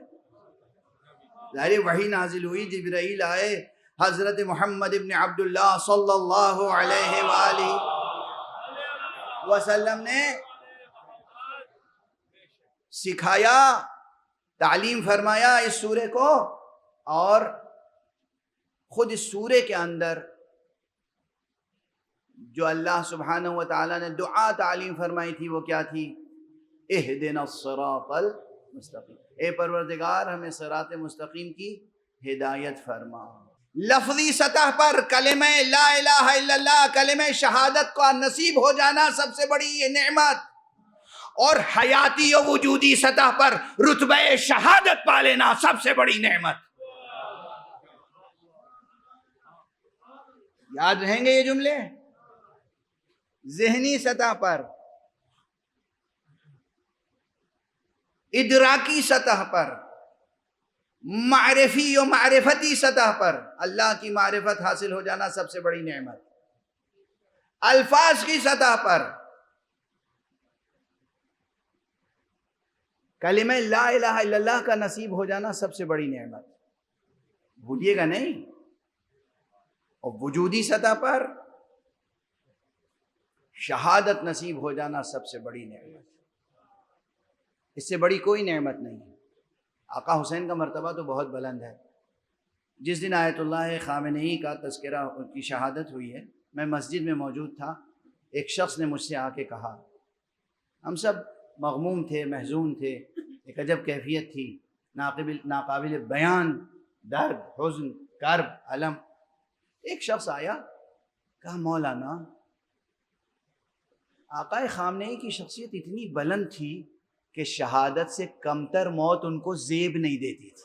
[SPEAKER 1] ظاہر وحی نازل ہوئی، جبرائیل آئے، حضرت محمد ابن عبداللہ صلی اللہ علیہ وآلہ وسلم نے سکھایا، تعلیم فرمایا اس سورے کو، اور خود اس سورے کے اندر جو اللہ سبحانہ و تعالیٰ نے دعا تعلیم فرمائی تھی وہ کیا تھی؟ اہدنا الصراط المستقیم، اے پروردگار ہمیں صراط مستقیم کی ہدایت فرما۔ لفظی سطح پر کلمہ لا الہ الا اللہ، کلمہ شہادت کو نصیب ہو جانا سب سے بڑی یہ نعمت، اور حیاتی و وجودی سطح پر رتبہ شہادت پا لینا سب سے بڑی نعمت. یاد رہیں گے یہ جملے؟ ذہنی سطح پر، ادراکی سطح پر، معرفی و معرفتی سطح پر اللہ کی معرفت حاصل ہو جانا سب سے بڑی نعمت. الفاظ کی سطح پر کلمہ لا الہ الا اللہ کا نصیب ہو جانا سب سے بڑی نعمت، بھولیے گا نہیں. اور وجودی سطح پر شہادت نصیب ہو جانا سب سے بڑی نعمت. اس سے بڑی کوئی نعمت نہیں ہے. آقا حسین کا مرتبہ تو بہت بلند ہے. جس دن آیت اللہ خامنئی کا تذکرہ، ان کی شہادت ہوئی ہے، میں مسجد میں موجود تھا. ایک شخص نے مجھ سے آ کے کہا، ہم سب مغموم تھے، محزون تھے، ایک عجب کیفیت تھی، ناقابل بیان درد، حزن، کرب، علم. ایک شخص آیا، کہا مولانا آقا خامنئی کی شخصیت اتنی بلند تھی کہ شہادت سے کمتر موت ان کو زیب نہیں دیتی تھی.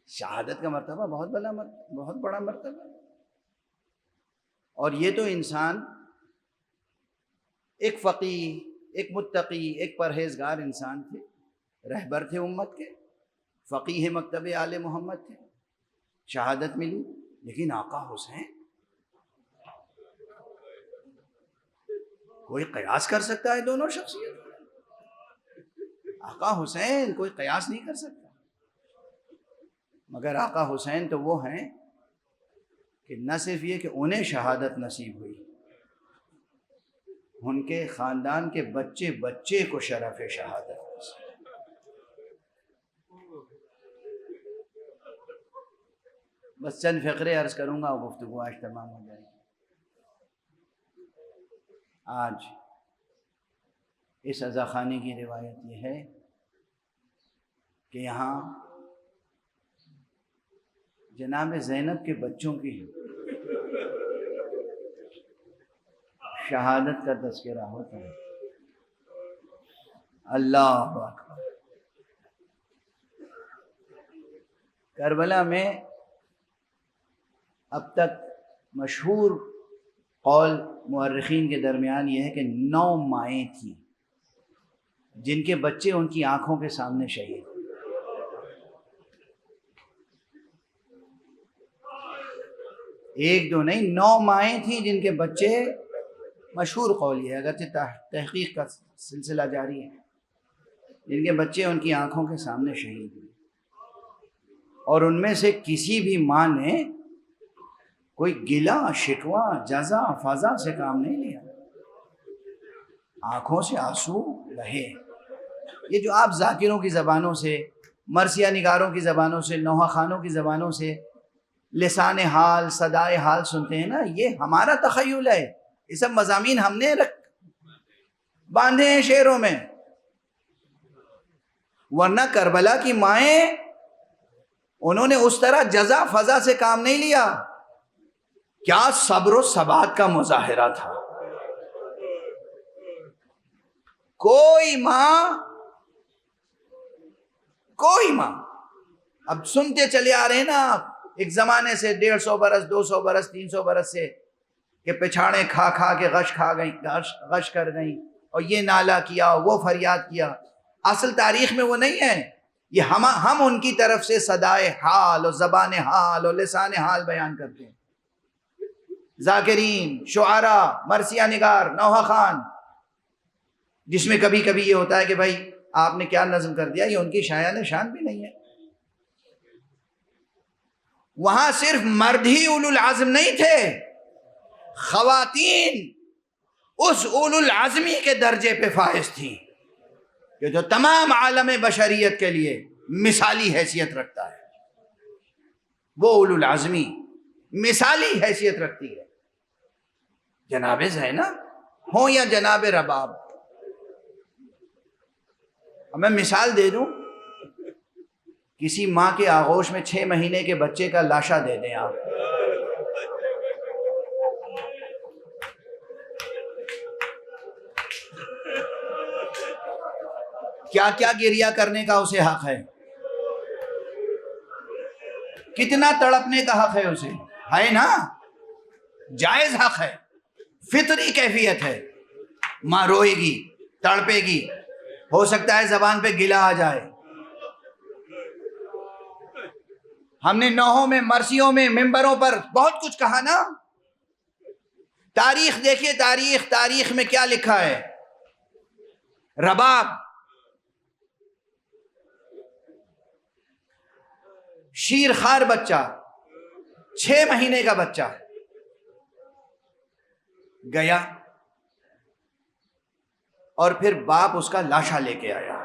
[SPEAKER 1] شہادت کا مرتبہ بہت بڑا مرتبہ. اور یہ تو انسان ایک فقیہ، ایک متقی، ایک پرہیزگار انسان تھے، رہبر تھے امت کے، فقیہ مکتب آل محمد تھے، شہادت ملی. لیکن آقا حسین، کوئی قیاس کر سکتا ہے دونوں شخصیت؟ آقا حسین کوئی قیاس نہیں کر سکتا. مگر آقا حسین تو وہ ہیں کہ نہ صرف یہ کہ انہیں شہادت نصیب ہوئی، ان کے خاندان کے بچے بچے کو شرف شہادت نصیب. بس چند فقرے عرض کروں گا، گفتگو آج تمام ہو جائے گی. آج اس عزاخانے کی روایت یہ ہے کہ یہاں جناب زینب کے بچوں کی شہادت کا تذکرہ ہوتا ہے. اللہ اکبر. کربلا میں اب تک مشہور قول مورخین کے درمیان یہ ہے کہ 9 مائیں تھیں جن کے بچے ان کی آنکھوں کے سامنے شہید ہوئے. ایک دو نہیں، 9 مائیں تھیں جن کے بچے، مشہور قول یہ ہے، اگرچہ تحقیق کا سلسلہ جاری ہے، جن کے بچے ان کی آنکھوں کے سامنے شہید ہوئے. اور ان میں سے کسی بھی ماں نے کوئی گلہ، شکوہ، جزا، فضا سے کام نہیں لیا. آنکھوں سے آنسو بہے. یہ جو آپ ذاکروں کی زبانوں سے، مرثیہ نگاروں کی زبانوں سے، نوحہ خانوں کی زبانوں سے لسان حال، صدائے حال سنتے ہیں نا، یہ ہمارا تخیل ہے. یہ سب مضامین ہم نے باندھے ہیں شعروں میں. ورنہ کربلا کی مائیں، انہوں نے اس طرح جزا فضا سے کام نہیں لیا. کیا صبر و ثبات کا مظاہرہ تھا. کوئی ماں اب سنتے چلے آ رہے ہیں نا آپ، ایک زمانے سے 150 برس، 200 برس، 300 برس سے، کہ پچھاڑیں کھا کھا کے غش کر گئیں، اور یہ نالا کیا، وہ فریاد کیا. اصل تاریخ میں وہ نہیں ہے. یہ ہم ان کی طرف سے صدائے حال اور زبان حال اور لسان حال بیان کرتے ہیں. ذاکرین، شعراء، مرثیہ نگار، نوحہ خان، جس میں کبھی کبھی یہ ہوتا ہے کہ بھائی آپ نے کیا نظم کر دیا، یہ ان کی شایان شان بھی نہیں ہے. وہاں صرف مرد ہی اولو العزم نہیں تھے، خواتین اس اولو العزمی کے درجے پہ فائز تھیں کہ جو تمام عالم بشریت کے لیے مثالی حیثیت رکھتا ہے. وہ اولو العزمی مثالی حیثیت رکھتی ہے. جناب زینب ہوں یا جناب رباب. اب میں مثال دے دوں، کسی ماں کے آغوش میں 6 مہینے کے بچے کا لاشا دے دیں آپ، کیا کیا گریہ کرنے کا اسے حق ہے، کتنا تڑپنے کا حق ہے اسے، ہے نا؟ جائز حق ہے، فطری کیفیت ہے۔ ماں روئے گی، تڑپے گی، ہو سکتا ہے زبان پہ گلہ آ جائے۔ ہم نے نوحوں میں، مرثیوں میں، ممبروں پر بہت کچھ کہا نا۔ تاریخ دیکھیے، تاریخ میں کیا لکھا ہے۔ رباب، شیر خوار بچہ، 6 مہینے کا بچہ گیا اور پھر باپ اس کا لاشا لے کے آیا۔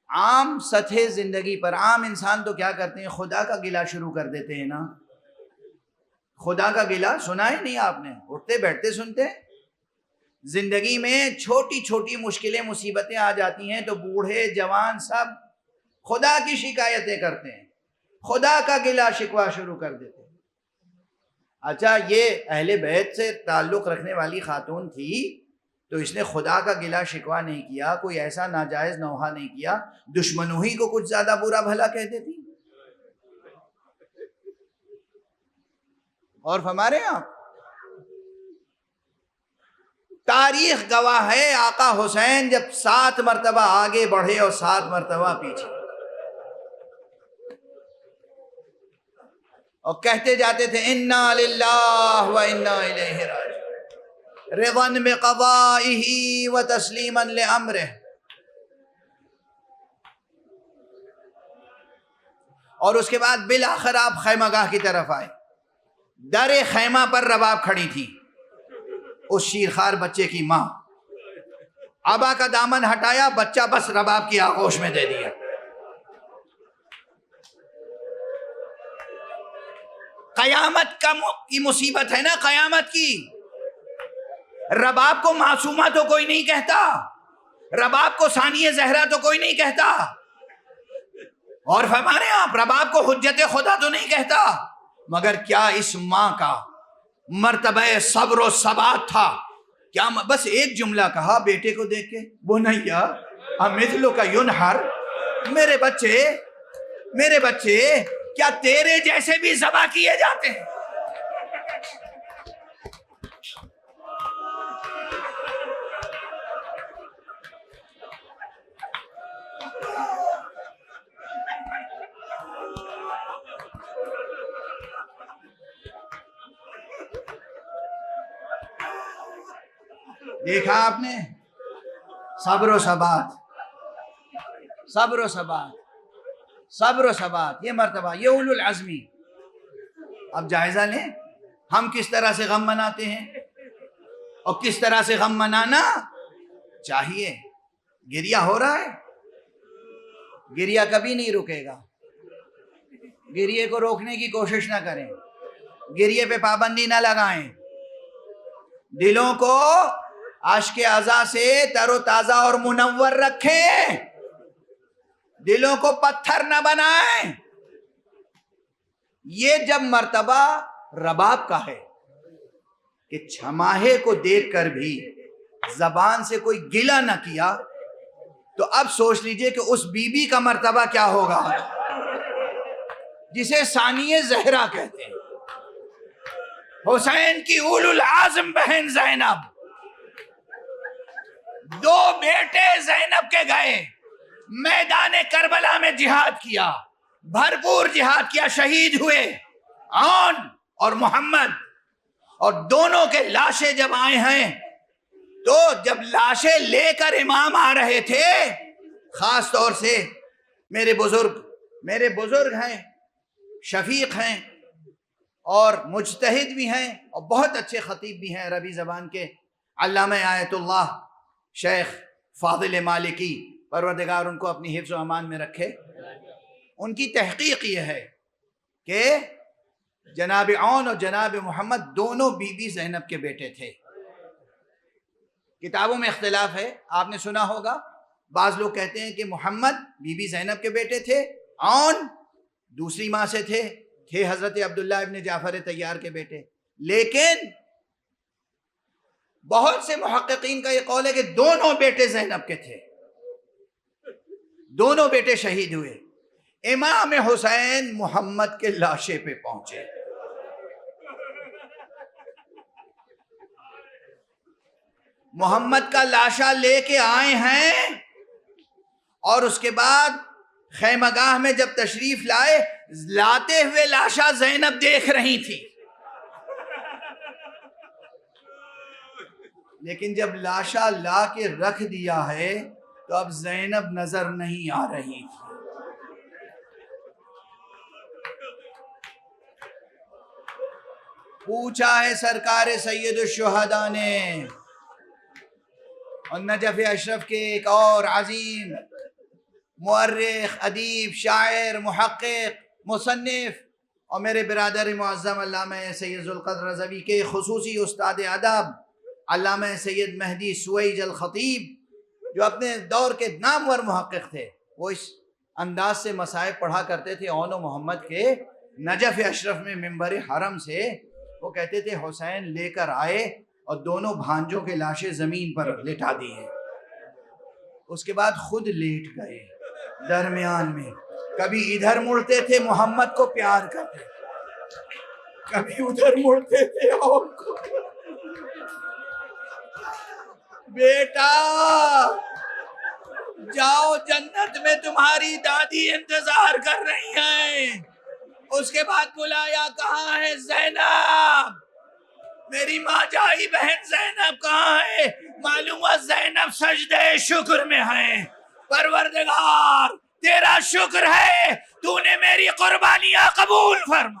[SPEAKER 1] عام سطح زندگی پر عام انسان تو کیا کرتے ہیں، خدا کا گلہ شروع کر دیتے ہیں نا۔ خدا کا گلہ سنا ہی نہیں آپ نے، اٹھتے بیٹھتے سنتے۔ زندگی میں چھوٹی چھوٹی مشکلیں، مصیبتیں آ جاتی ہیں تو بوڑھے جوان سب خدا کی شکایتیں کرتے ہیں، خدا کا گلہ شکوہ شروع کر دیتے ہیں۔ اچھا، یہ اہل بیت سے تعلق رکھنے والی خاتون تھی تو اس نے خدا کا گلہ شکوہ نہیں کیا، کوئی ایسا ناجائز نوحہ نہیں کیا، دشمنوں ہی کو کچھ زیادہ برا بھلا کہہ دیتی۔ اور فرما رہے ہیں آپ، تاریخ گواہ ہے، آقا حسین جب 7 مرتبہ آگے بڑھے اور 7 مرتبہ پیچھے، اور کہتے جاتے تھے انا للہ و انا الیہ راجعون، رضا بقضائہ و تسلیما لامرہ۔ اور اس کے بعد بالآخر آپ خیمہ گاہ کی طرف آئے، در خیمہ پر رباب کھڑی تھی، اس شیرخوار بچے کی ماں۔ ابا کا دامن ہٹایا، بچہ بس رباب کی آغوش میں دے دیا۔ قیامت کی مصیبت ہے نا، قیامت کی۔ رباب کو معصومہ تو کوئی نہیں کہتا، رباب کو ثانیہ زہرا تو کوئی نہیں کہتا، اور فرما رہے ہیں آپ رباب کو حجت خدا تو نہیں کہتا، مگر کیا اس ماں کا مرتبہ صبر و ثبات تھا۔ کیا بس ایک جملہ کہا بیٹے کو دیکھ کے، بنیا امثلک ینحر، میرے بچے کیا تیرے جیسے بھی ذبح کیے جاتے ہیں؟ دیکھا آپ نے، صبر و ثبات، صبر و ثبات، صبر و ثبات، یہ مرتبہ، یہ اولو العزمی۔ اب جائزہ لیں ہم کس طرح سے غم مناتے ہیں، اور کس طرح سے غم منانا چاہیے۔ گریہ ہو رہا ہے، گریہ کبھی نہیں رکے گا، گریے کو روکنے کی کوشش نہ کریں، گریے پہ پابندی نہ لگائیں، دلوں کو اشک عزا سے تر و تازہ اور منور رکھیں، دلوں کو پتھر نہ بنائیں۔ یہ جب مرتبہ رباب کا ہے کہ چھماہے کو دیکھ کر بھی زبان سے کوئی گلہ نہ کیا، تو اب سوچ لیجئے کہ اس بی بی کا مرتبہ کیا ہوگا جسے ثانیہ زہرا کہتے ہیں، حسین کی اولو العزم بہن زینب۔ 2 بیٹے زینب کے گئے، میدان کربلا میں جہاد کیا، بھرپور جہاد کیا، شہید ہوئے عون اور محمد، اور دونوں کے لاشیں جب آئے ہیں تو جب لاشیں لے کر امام آ رہے تھے، خاص طور سے میرے بزرگ ہیں، شفیق ہیں اور مجتہد بھی ہیں اور بہت اچھے خطیب بھی ہیں عربی زبان کے، علامہ آیت اللہ شیخ فاضل مالکی، پروردگار ان کو اپنی حفظ و امان میں رکھے۔ ان کی تحقیق یہ ہے کہ جناب عون اور جناب محمد دونوں بی بی زینب کے بیٹے تھے۔ کتابوں میں اختلاف ہے، آپ نے سنا ہوگا، بعض لوگ کہتے ہیں کہ محمد بی بی زینب کے بیٹے تھے، عون دوسری ماں سے تھے، تھے حضرت عبداللہ ابن جعفر طیار کے بیٹے، لیکن بہت سے محققین کا یہ قول ہے کہ دونوں بیٹے زینب کے تھے، دونوں بیٹے شہید ہوئے۔ امام حسین محمد کے لاشے پہ پہنچے، محمد کا لاشا لے کے آئے ہیں، اور اس کے بعد خیمہ گاہ میں جب تشریف لائے، لاتے ہوئے لاشا زینب دیکھ رہی تھی، لیکن جب لاشا لا کے رکھ دیا ہے تو اب زینب نظر نہیں آ رہی تھی۔ پوچھا ہے سرکار سید الشہداء نے، اور نجف اشرف کے ایک اور عظیم مورخ، ادیب، شاعر، محقق، مصنف، اور میرے برادر معظم علامہ سید ذوالقدر رضوی کے خصوصی استاد ادب علامہ سید مہدی سویج الخطیب، جو اپنے دور کے نامور محقق تھے، وہ اس انداز سے مصائب پڑھا کرتے تھے اون و محمد کے نجف اشرف میں منبر حرم سے۔ وہ کہتے تھے حسین لے کر آئے اور دونوں بھانجوں کے لاشیں زمین پر لٹا دیے، اس کے بعد خود لیٹ گئے درمیان میں، کبھی ادھر مڑتے تھے محمد کو پیار کرتے، کبھی ادھر مڑتے تھے اور کو۔ بیٹا جاؤ، جنت میں تمہاری دادی انتظار کر رہی ہیں۔ اس کے بعد بلایا، کہاں ہے زینب؟ میری ماں جائی بہن زینب کہاں ہے؟ معلوم ہوا زینب سجدہ شکر میں ہے۔ پروردگار تیرا شکر ہے، تو نے میری قربانیاں قبول فرما۔